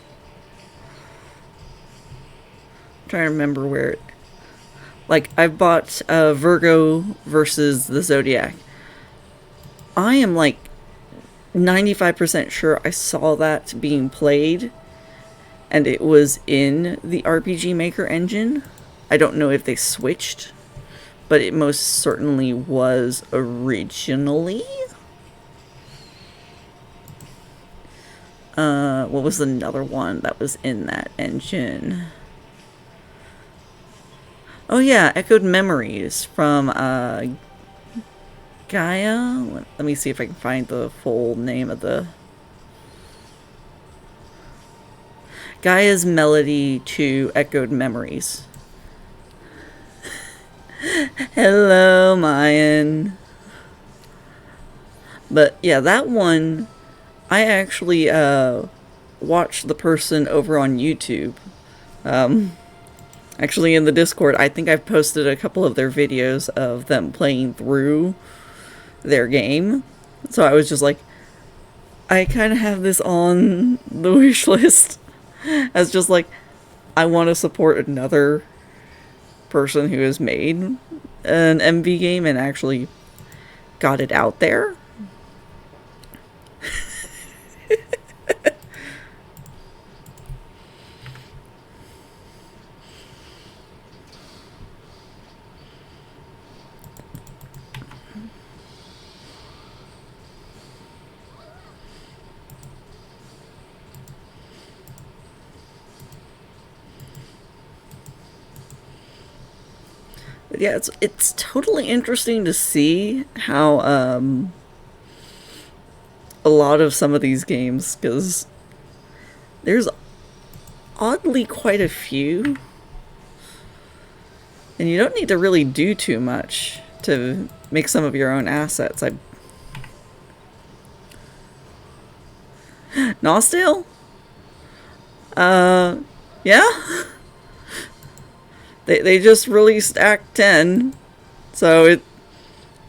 Speaker 1: trying to remember where. Like, I've bought Virgo versus the Zodiac. I am like 95% sure I saw that being played, and it was in the RPG Maker engine. I don't know if they switched, but it most certainly was originally. What was another one that was in that engine? Oh yeah, Echoed Memories from Gaia. Let me see if I can find the full name of the... Gaia's Melody to Echoed Memories. Hello, Mayan. But yeah, that one, I actually watched the person over on YouTube. Actually, in the Discord, I think I've posted a couple of their videos of them playing through their game. So I was just like, I kind of have this on the wish list as just like, I want to support another person who has made an MV game and actually got it out there. But yeah, it's totally interesting to see how a lot of some of these games, because there's oddly quite a few, and you don't need to really do too much to make some of your own assets. Nostale? Yeah? They just released Act 10, so it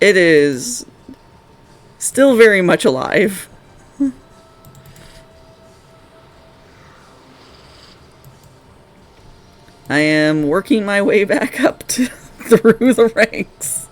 Speaker 1: is still very much alive. I am working my way back up to through the ranks.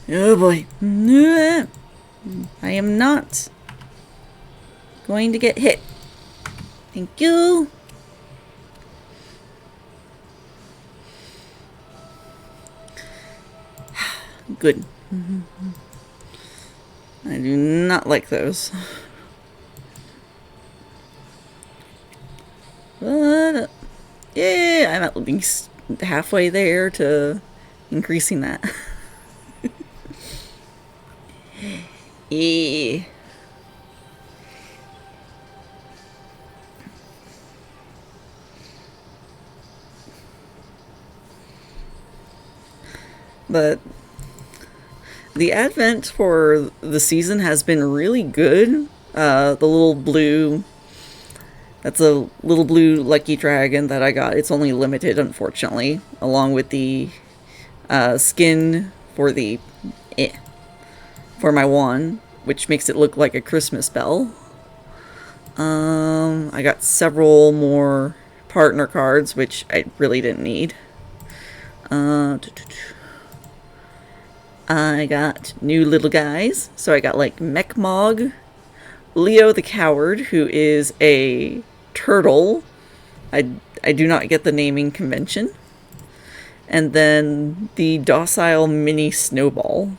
Speaker 1: Oh boy. I am not going to get hit. Thank you. Good. I do not like those. But, yeah, I'm at least halfway there to increasing that. Yeah. But the advent for the season has been really good. The little blue, that's a little blue lucky dragon that I got. It's only limited, unfortunately, along with the skin for the for my wand, which makes it look like a Christmas bell. I got several more partner cards, which I really didn't need. I got new little guys. So I got like Mechmog, Leo the Coward, who is a turtle. I do not get the naming convention. And then the docile mini Snowball.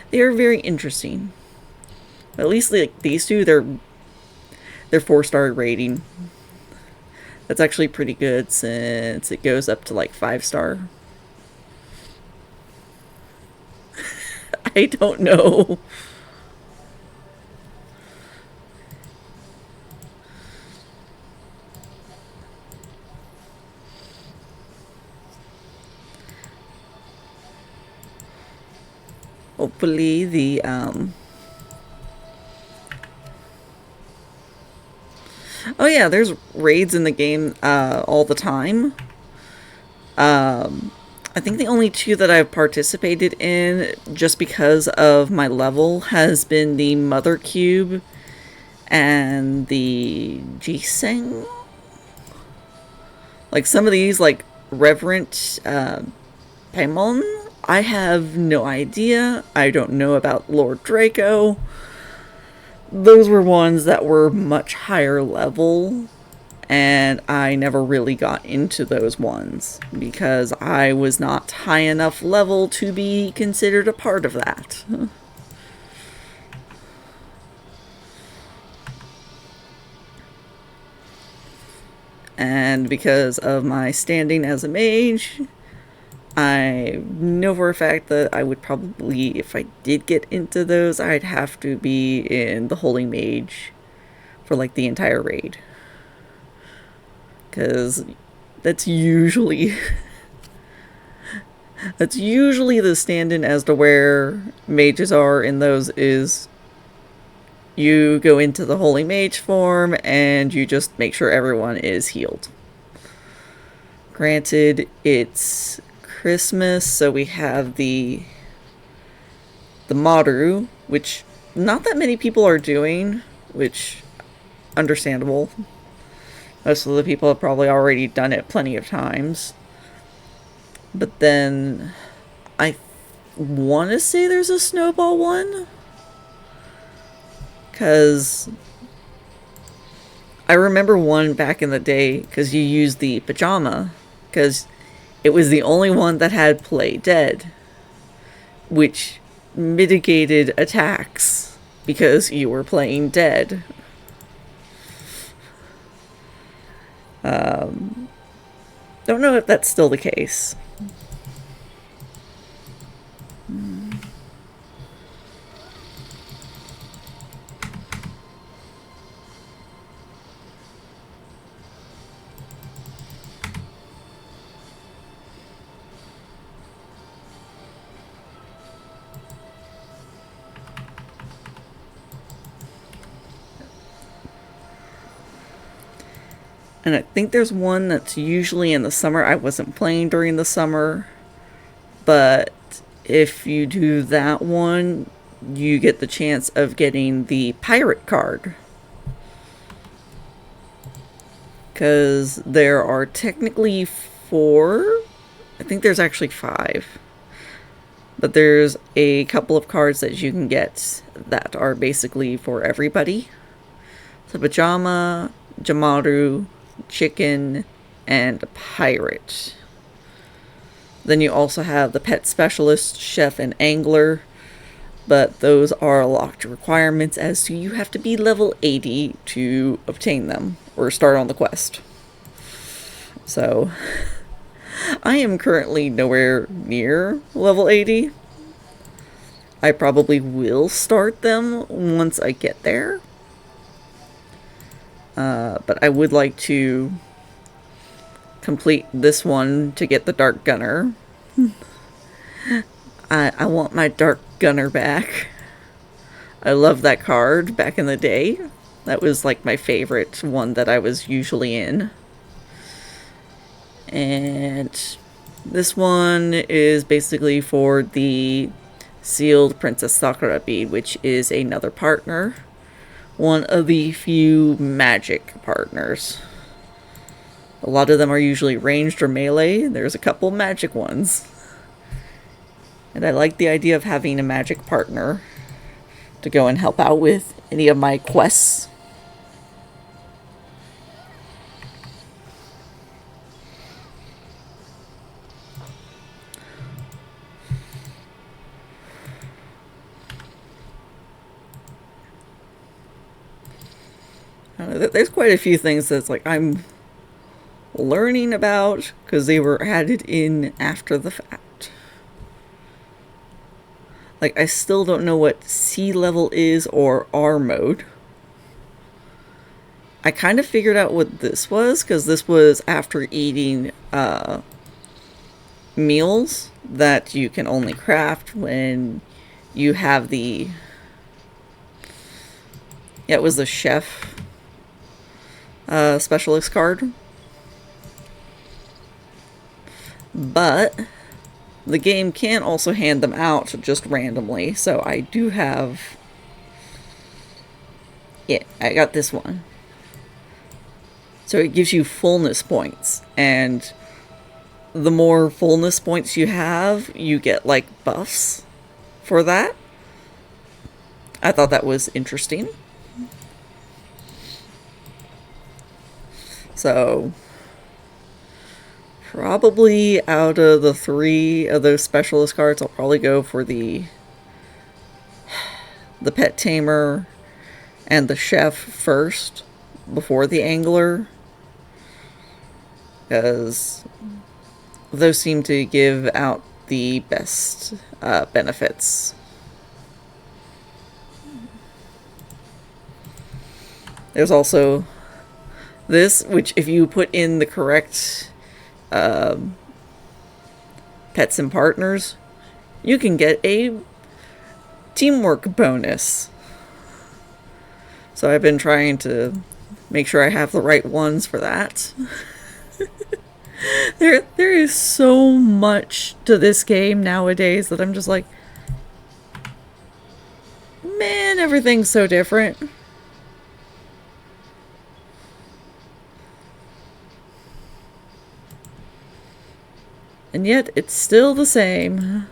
Speaker 1: They are very interesting. At least like these two, they're 4-star rating. That's actually pretty good since it goes up to like 5-star. I don't know. Hopefully the oh yeah, there's raids in the game all the time. I think the only two that I've participated in just because of my level has been the Mother Cube and the Jiseng. Like some of these, like Reverent Paimon, I have no idea. I don't know about Lord Draco. Those were ones that were much higher level, and I never really got into those ones because I was not high enough level to be considered a part of that. And because of my standing as a mage, I know for a fact that I would probably, if I did get into those, I'd have to be in the Holy Mage for like the entire raid. Because that's usually the stand-in as to where mages are in those is you go into the Holy Mage form and you just make sure everyone is healed. Granted, it's Christmas, so we have the Maru, which not that many people are doing, which understandable. Most of the people have probably already done it plenty of times. But then I want to say there's a Snowball one, because I remember one back in the day because you used the pajama, because it was the only one that had Play Dead, which mitigated attacks because you were playing dead. Don't know if that's still the case. And I think there's one that's usually in the summer. I wasn't playing during the summer, but if you do that one, you get the chance of getting the pirate card. Because there are technically 4. I think there's actually 5. But there's a couple of cards that you can get that are basically for everybody. So Pajama, Jamaru, Chicken, and Pirate. Then you also have the Pet Specialist, Chef, and Angler. But those are locked requirements as to you have to be level 80 to obtain them or start on the quest. So I am currently nowhere near level 80. I probably will start them once I get there. But I would like to complete this one to get the Dark Gunner. I want my Dark Gunner back. I love that card back in the day. That was like my favorite one that I was usually in. And this one is basically for the Sealed Princess Sakura bead, which is another partner. One of the few magic partners. A lot of them are usually ranged or melee. There's a couple magic ones. And I like the idea of having a magic partner to go and help out with any of my quests. There's quite a few things that's like I'm learning about because they were added in after the fact. Like, I still don't know what C level is or R mode. I kind of figured out what this was because this was after eating meals that you can only craft when you have the... Yeah, it was the chef specialist card. But the game can also hand them out just randomly, so I do have... Yeah, I got this one. So it gives you fullness points, and the more fullness points you have, you get like buffs for that. I thought that was interesting. So probably out of the 3 of those specialist cards, I'll probably go for the Pet Tamer and the Chef first before the Angler, because those seem to give out the best benefits. There's also this, which if you put in the correct pets and partners, you can get a teamwork bonus. So I've been trying to make sure I have the right ones for that. There is so much to this game nowadays that I'm just like, man, everything's so different. And yet, it's still the same.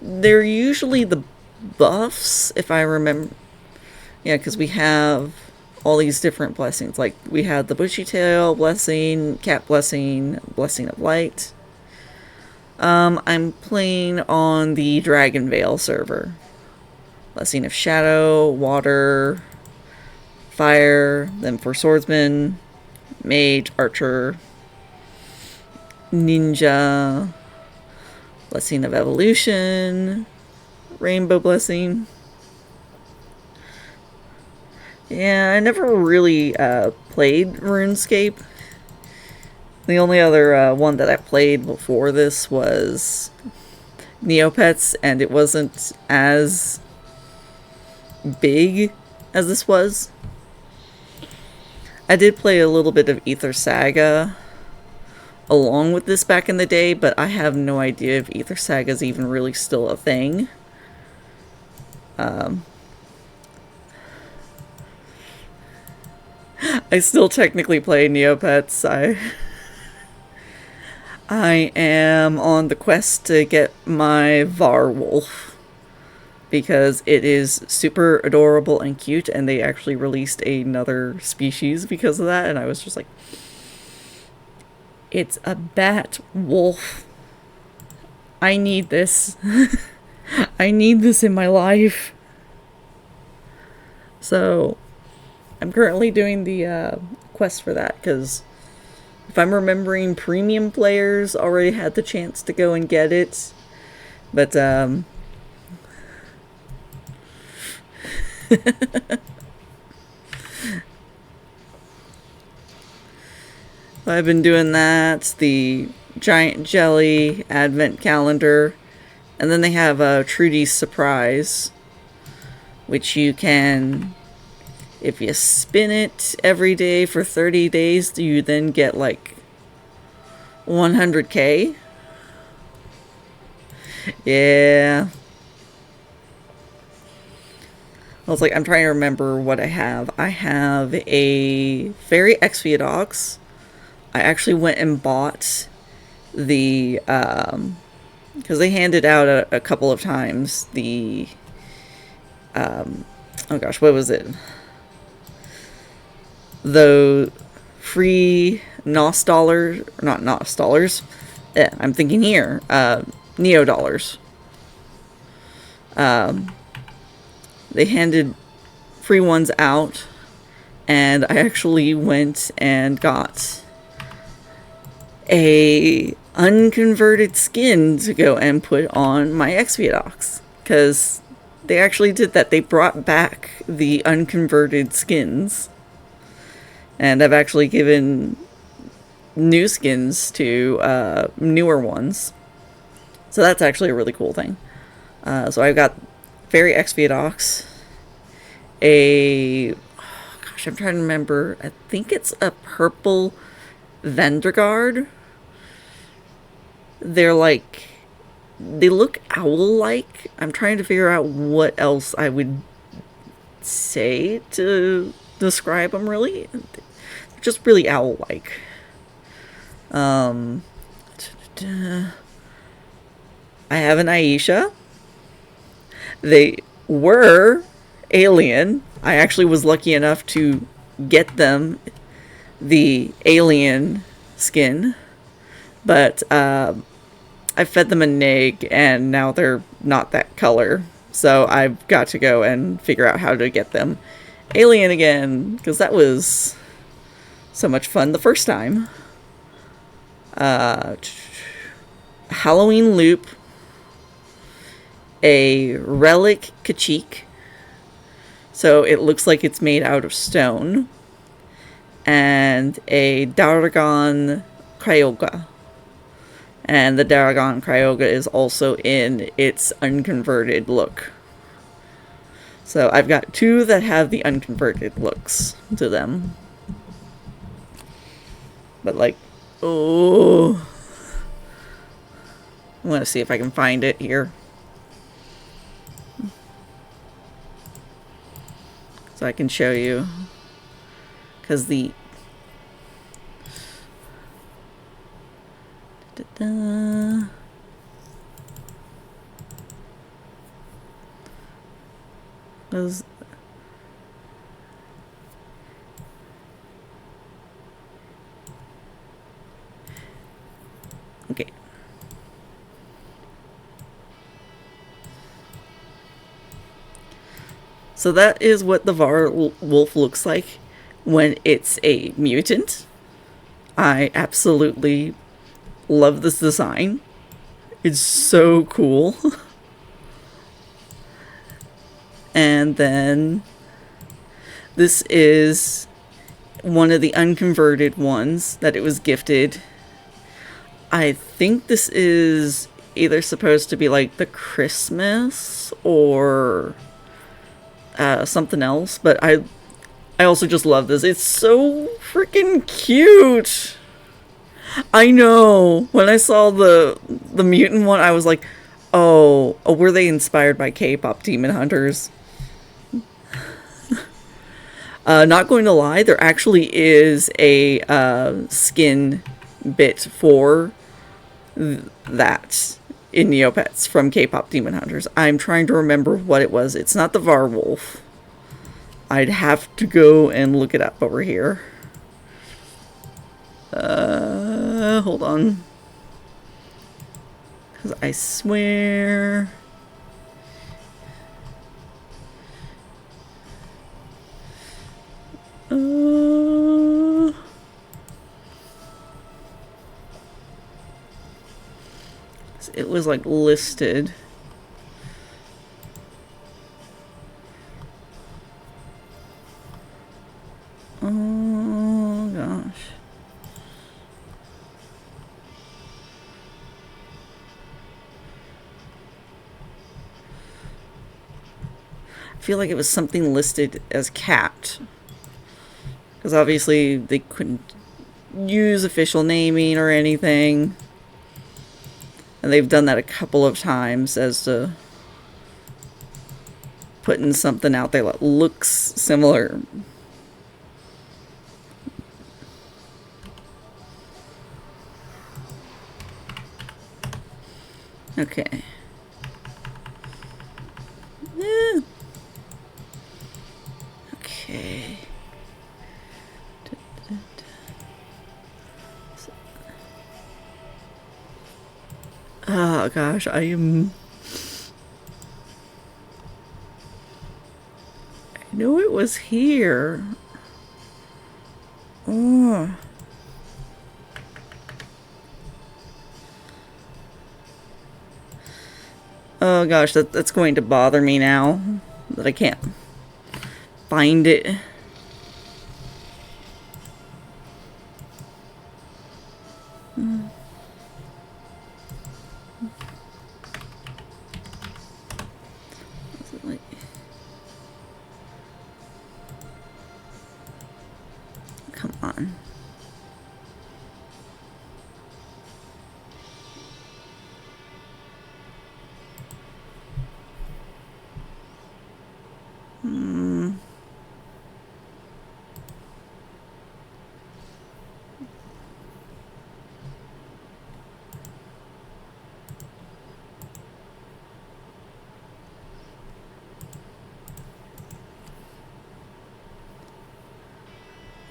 Speaker 1: They're usually the buffs, if I remember. Yeah, because we have all these different blessings. Like, we had the Bushy Tail blessing, Cat blessing, Blessing of Light. I'm playing on the Dragon Veil server. Blessing of Shadow, Water, Fire, then for Swordsman, Mage, Archer, Ninja, Blessing of Evolution, Rainbow Blessing. Yeah, I never really played RuneScape. The only other one that I played before this was Neopets, and it wasn't as big as this was. I did play a little bit of Aether Saga along with this back in the day, but I have no idea if Aether Saga is even really still a thing. I still technically play Neopets. I am on the quest to get my Varwolf because it is super adorable and cute, and they actually released another species because of that, and I was just like, it's a bat wolf. I need this. I need this in my life. So I'm currently doing the quest for that, because if I'm remembering, premium players already had the chance to go and get it. But, I've been doing that, the Giant Jelly Advent Calendar, and then they have a Trudy's Surprise, which you can, if you spin it every day for 30 days, you then get like 100k. Yeah. I was like, I'm trying to remember what I have. I have a Fairy Exviadox. I actually went and bought the, because they handed out a couple of times the, oh gosh, what was it? The free NOS dollars, not NOS dollars, I'm thinking here, Neo dollars. They handed free ones out, and I actually went and got a unconverted skin to go and put on my Exviadox, because they actually did that. They brought back the unconverted skins, and I've actually given new skins to newer ones, so that's actually a really cool thing. So I've got Fairy Exviadox, oh gosh, I'm trying to remember, I think it's a purple Vendraguard. They're like, they look owl-like. I'm trying to figure out what else I would say to describe them, really. They're just really owl-like. I have an Aisha. They were alien. I actually was lucky enough to get them the alien skin, but I fed them a nig, and now they're not that color, so I've got to go and figure out how to get them alien again, because that was so much fun the first time. Halloween Loop, a Relic Kachik, so it looks like it's made out of stone, and a Daragon Cryoga. And the Daragon Cryoga is also in its unconverted look. So I've got two that have the unconverted looks to them. But like, oh, I want to see if I can find it here, so I can show you. Because the those okay. So that is what the Varwolf looks like when it's a mutant. I absolutely love this design. It's so cool. And then this is one of the unconverted ones that it was gifted. I think this is either supposed to be like the Christmas or something else, but I also just love this. It's so freaking cute. I know. When I saw the mutant one, I was like, oh, were they inspired by K-pop Demon Hunters? Not going to lie, there actually is a skin bit for that in Neopets from K-Pop Demon Hunters. I'm trying to remember what it was. It's not the Varwolf. I'd have to go and look it up over here. Hold on. Because I swear... it was like listed. Oh gosh. I feel like it was something listed as cat. Because obviously they couldn't use official naming or anything. And they've done that a couple of times as to putting something out there that looks similar. Okay. Okay. Oh gosh, I knew it was here. Oh. Oh gosh, that's going to bother me now that I can't find it. Come on.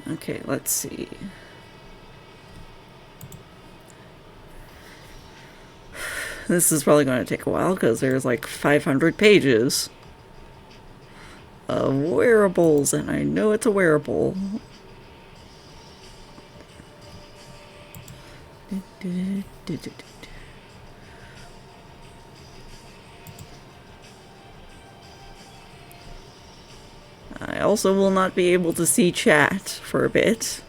Speaker 1: Okay, let's see. This is probably going to take a while because there's like 500 pages of wearables, and I know it's a wearable. I also will not be able to see chat for a bit.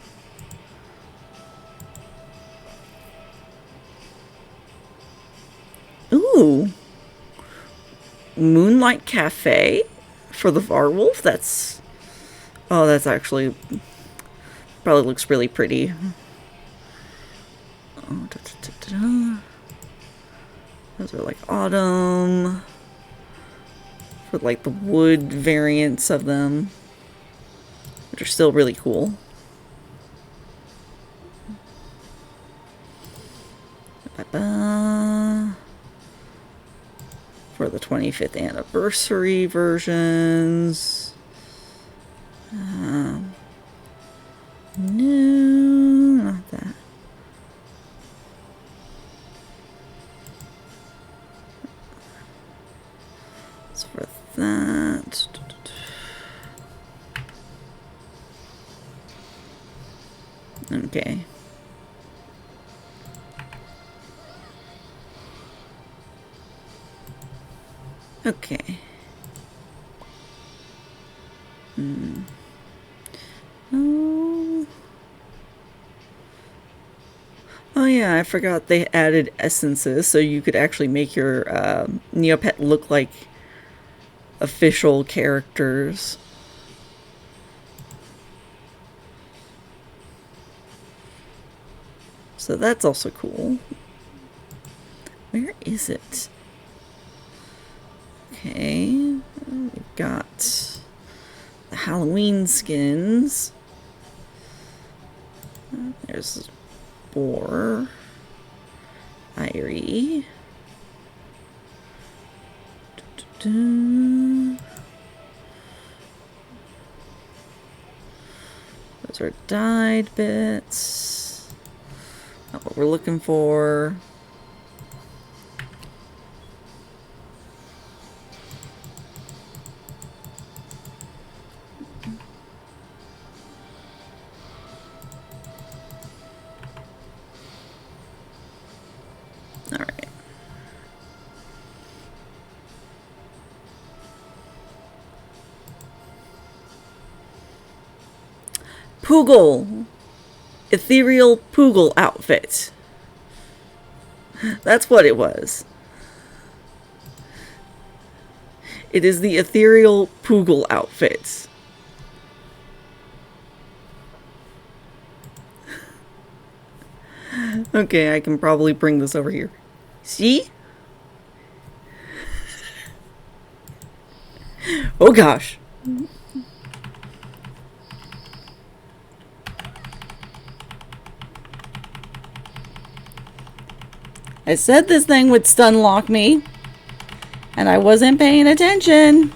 Speaker 1: Ooh. Moonlight Cafe for the Varwolf? That's... oh, that's actually... probably looks really pretty. Oh, those are like autumn. For like the wood variants of them. Which are still really cool. For the 25th anniversary versions. No, not that. It's for that. Okay. Okay. Oh. Oh yeah, I forgot they added essences, so you could actually make your Neopet look like official characters. So that's also cool. Where is it? Okay, we've got Halloween skins. There's Boar. Irie. Those are dyed bits. Not what we're looking for. All right. Poogle. Ethereal Poogle outfit. That's what it was. It is the Ethereal Poogle outfit. Okay, I can probably bring this over here. See? Oh gosh. I said this thing would stun lock me, and I wasn't paying attention.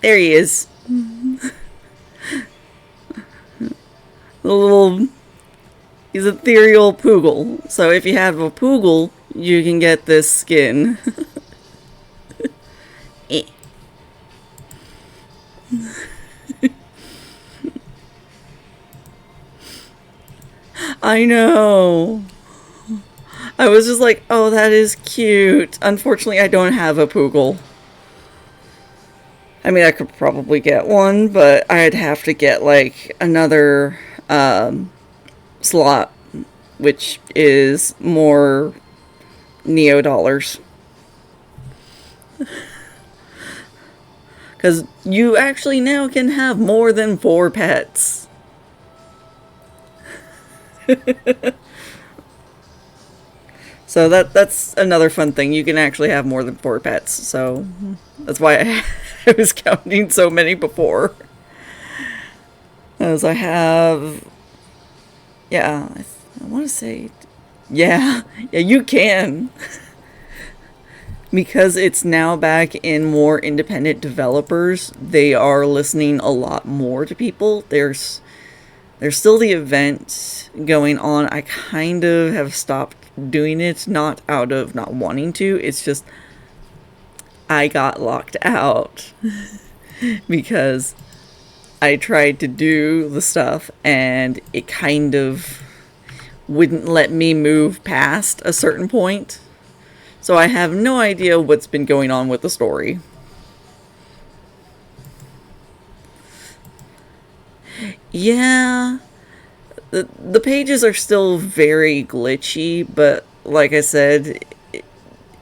Speaker 1: There he is. He's Ethereal Poogle. So if you have a Poogle, you can get this skin. I know. I was just like, oh, that is cute. Unfortunately, I don't have a Poogle. I mean, I could probably get one, but I'd have to get, like, another slot, which is more Neo dollars. Because you actually now can have more than 4 pets. So that's another fun thing. You can actually have more than 4 pets. So that's why I was counting so many before. As I have... Yeah, I want to say... Yeah, you can. Because it's now back in more independent developers, they are listening a lot more to people. There's still the event going on. I kind of have stopped doing it, not out of not wanting to. It's just I got locked out because I tried to do the stuff and it kind of wouldn't let me move past a certain point. So I have no idea what's been going on with the story. Yeah, the pages are still very glitchy, but like I said,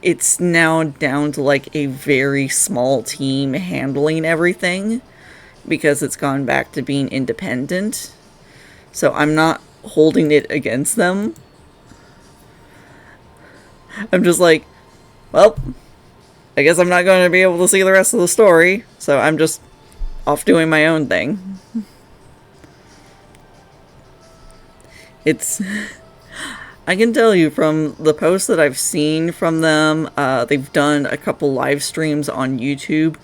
Speaker 1: it's now down to like a very small team handling everything because it's gone back to being independent. So I'm not holding it against them. I'm just like, well, I guess I'm not going to be able to see the rest of the story, so I'm just off doing my own thing. It's... I can tell you from the posts that I've seen from them, they've done a couple live streams on YouTube.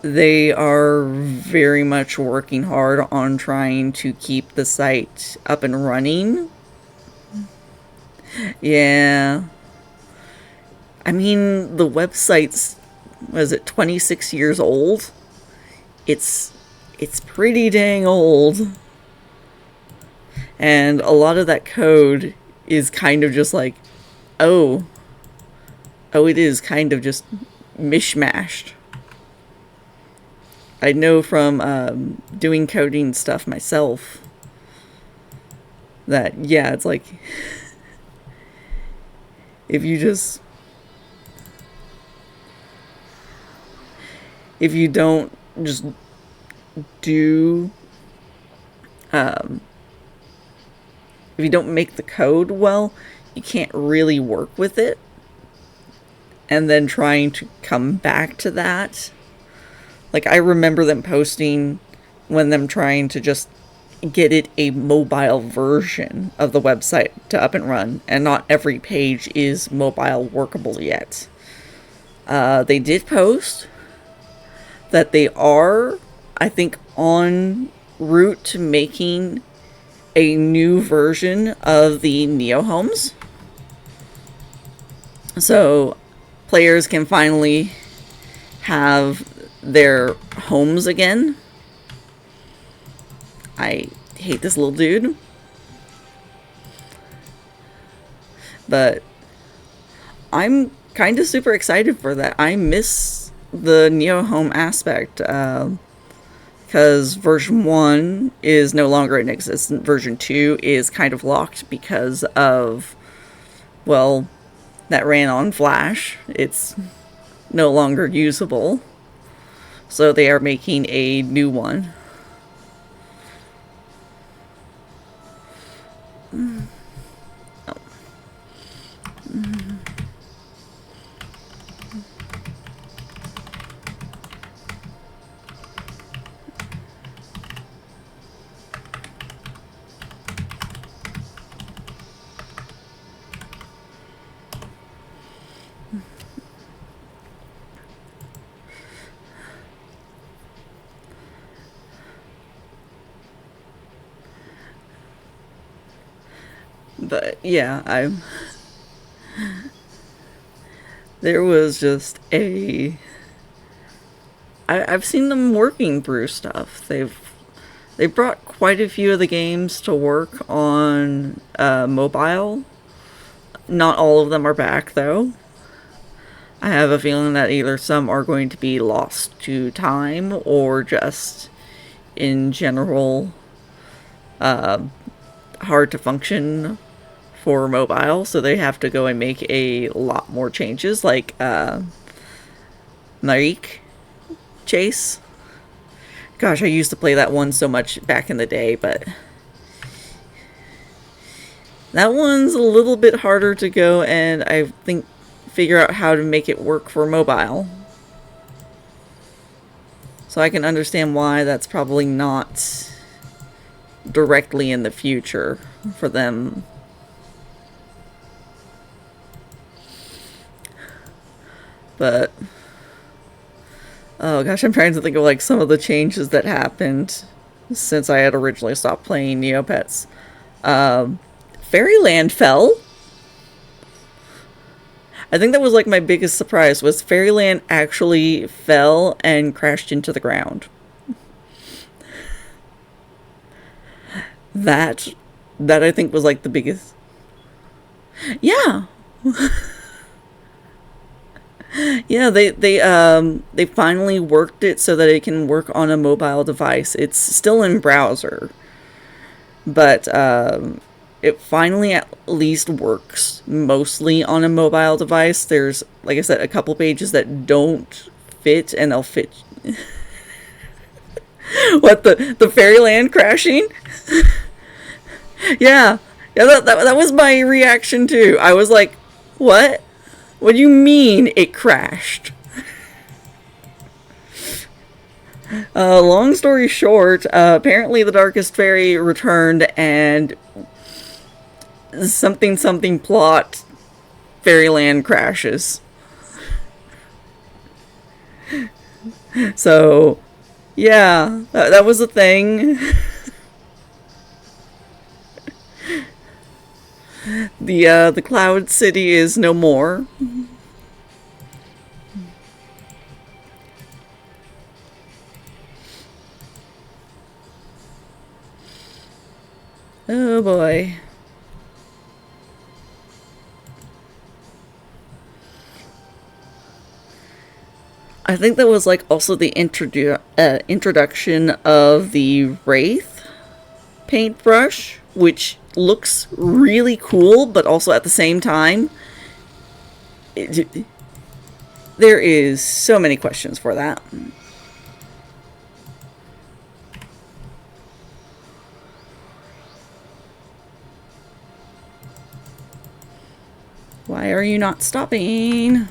Speaker 1: They are very much working hard on trying to keep the site up and running. Yeah. I mean, the website's, was it 26 years old? It's pretty dang old. And a lot of that code is kind of just like, oh, it is kind of just mishmashed. I know from doing coding stuff myself that, yeah, it's like, if you just, if you don't just do, if you don't make the code well, you can't really work with it. And then trying to come back to that. Like, I remember them posting when them trying to just get it a mobile version of the website to up and run. And not every page is mobile workable yet. They did post that they are, I think, en route to making a new version of the Neo homes. So players can finally have their homes again. I hate this little dude. But I'm kind of super excited for that. I miss the Neo home aspect. Because version 1 is no longer in existence. Version 2 is kind of locked because of, well, that ran on Flash. It's no longer usable. So they are making a new one. Oh. But yeah, there was just I've seen them working through stuff. They brought quite a few of the games to work on mobile. Not all of them are back though. I have a feeling that either some are going to be lost to time or just in general hard to function for mobile, so they have to go and make a lot more changes, like Marik Chase. Gosh, I used to play that one so much back in the day, but that one's a little bit harder to go and I think figure out how to make it work for mobile. So I can understand why that's probably not directly in the future for them. But oh gosh, I'm trying to think of like some of the changes that happened since I had originally stopped playing Neopets. Fairyland fell. I think that was like my biggest surprise, was Fairyland actually fell and crashed into the ground. That I think was like the biggest. Yeah. Yeah, they finally worked it so that it can work on a mobile device. It's still in browser, but it finally at least works mostly on a mobile device. There's, like I said, a couple pages that don't fit, and they'll fit. What, the Fairyland crashing? Yeah, that was my reaction too. I was like, what? What do you mean it crashed? Long story short, apparently the Darkest Fairy returned and something plot Fairyland crashes. So, yeah, that was a thing. The Cloud City is no more. Oh boy. I think that was like also the introduction of the Wraith paintbrush, which looks really cool, but also at the same time there is so many questions for that. Why are you not stopping?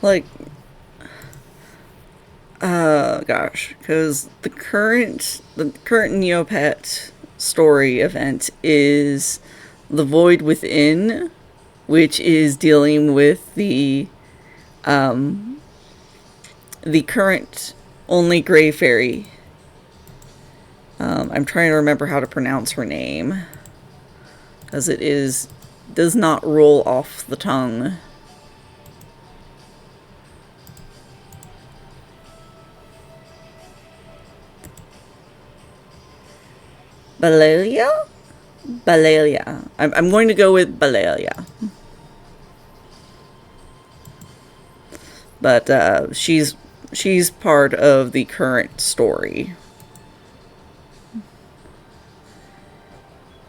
Speaker 1: Like, gosh, because the current Neopet story event is The Void Within, which is dealing with the current only Gray Fairy. I'm trying to remember how to pronounce her name, because it does not roll off the tongue. Balalia? Balalia. I'm going to go with Balalia. But she's part of the current story.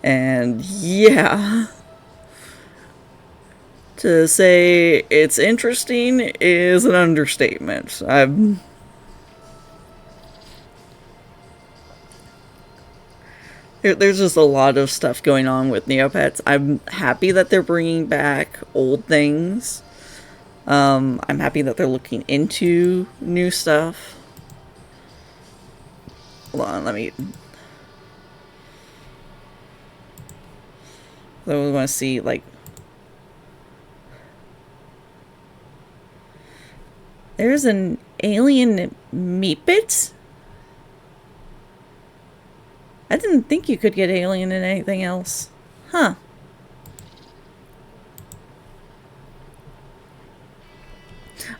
Speaker 1: And yeah, to say it's interesting is an understatement. There's just a lot of stuff going on with Neopets. I'm happy that they're bringing back old things. I'm happy that they're looking into new stuff. Hold on, let me... I want to see, like... There's an alien Meepit? I didn't think you could get alien in anything else. Huh.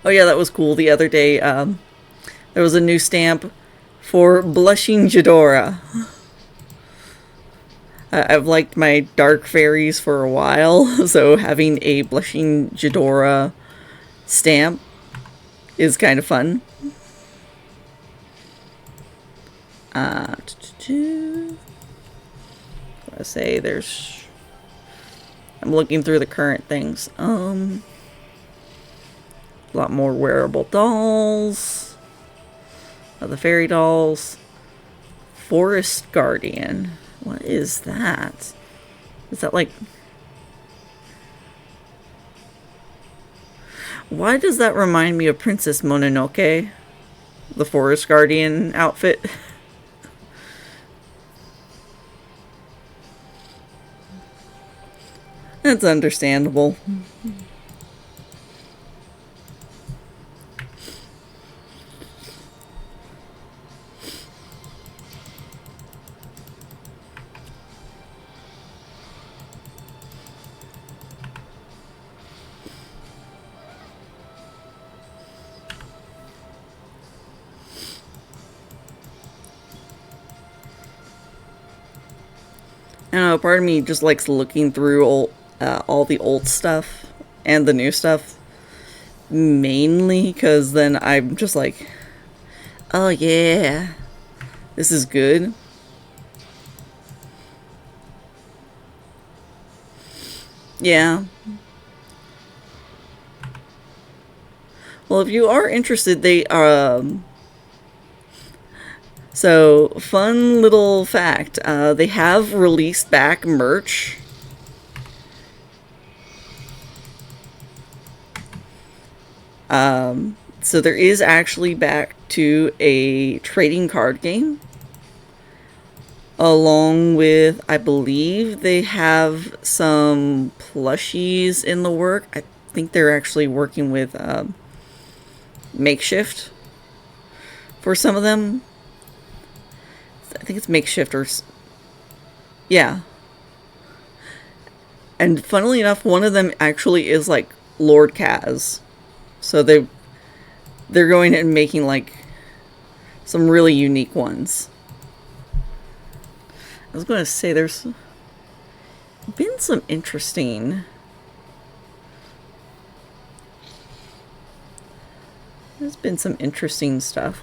Speaker 1: Oh yeah, that was cool. The other day, there was a new stamp for Blushing Jadora. I've liked my dark fairies for a while, so having a Blushing Jadora stamp is kind of fun. I say there's... I'm looking through the current things. A lot more wearable dolls. The fairy dolls. Forest Guardian. What is that? Is that like... Why does that remind me of Princess Mononoke? The Forest Guardian outfit. That's understandable. I don't know, part of me just likes looking through all the old stuff and the new stuff. Mainly because then I'm just like, oh yeah, this is good. Yeah. Well, if you are interested, they so, fun little fact, they have released back merch. So there is actually back to a trading card game. Along with, I believe they have some plushies in the work. I think they're actually working with Makeshift for some of them. I think it's Makeshift or... Yeah. And funnily enough, one of them actually is like Lord Kaz. So they're going and making like some really unique ones. I was going to say there's been some interesting... There's been some interesting stuff.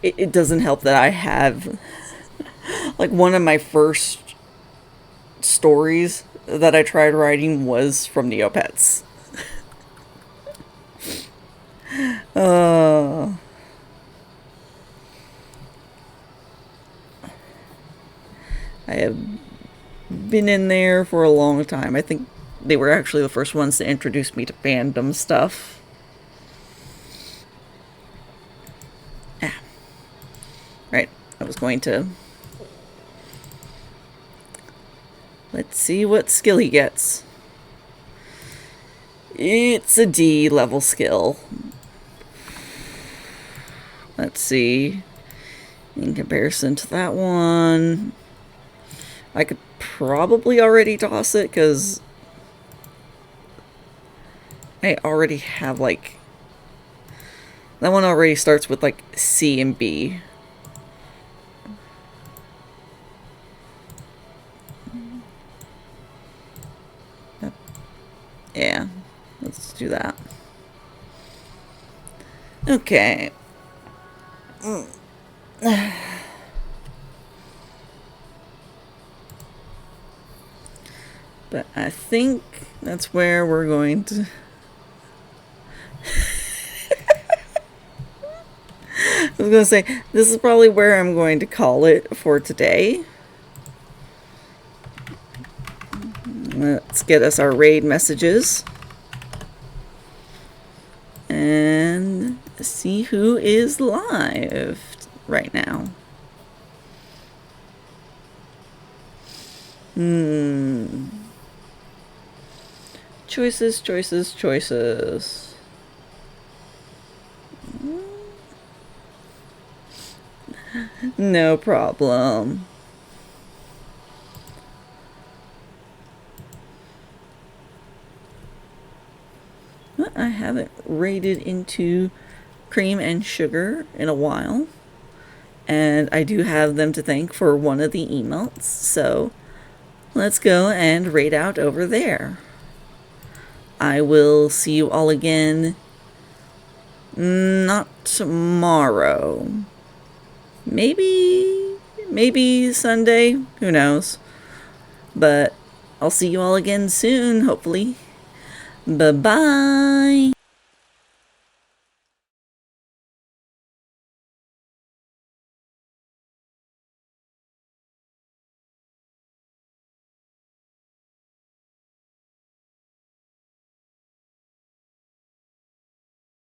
Speaker 1: It doesn't help that I have, like, one of my first stories that I tried writing was from Neopets. I have been in there for a long time. I think they were actually the first ones to introduce me to fandom stuff. Ah. Right, I was going to... Let's see what skill he gets. It's a D level skill. Let's see. In comparison to that one, I could probably already toss it because I already have, like, that one already starts with, like, C and B. Yeah, let's do that. Okay. But I think that's where we're going to... I was going to say, this is probably where I'm going to call it for today. Let's get us our raid messages. And see who is live right now. Choices, choices, choices. No problem. I haven't raided into Cream and Sugar in a while. And I do have them to thank for one of the emotes. So let's go and raid out over there. I will see you all again. Not tomorrow. Maybe Sunday. Who knows? But I'll see you all again soon, hopefully. Bye-bye.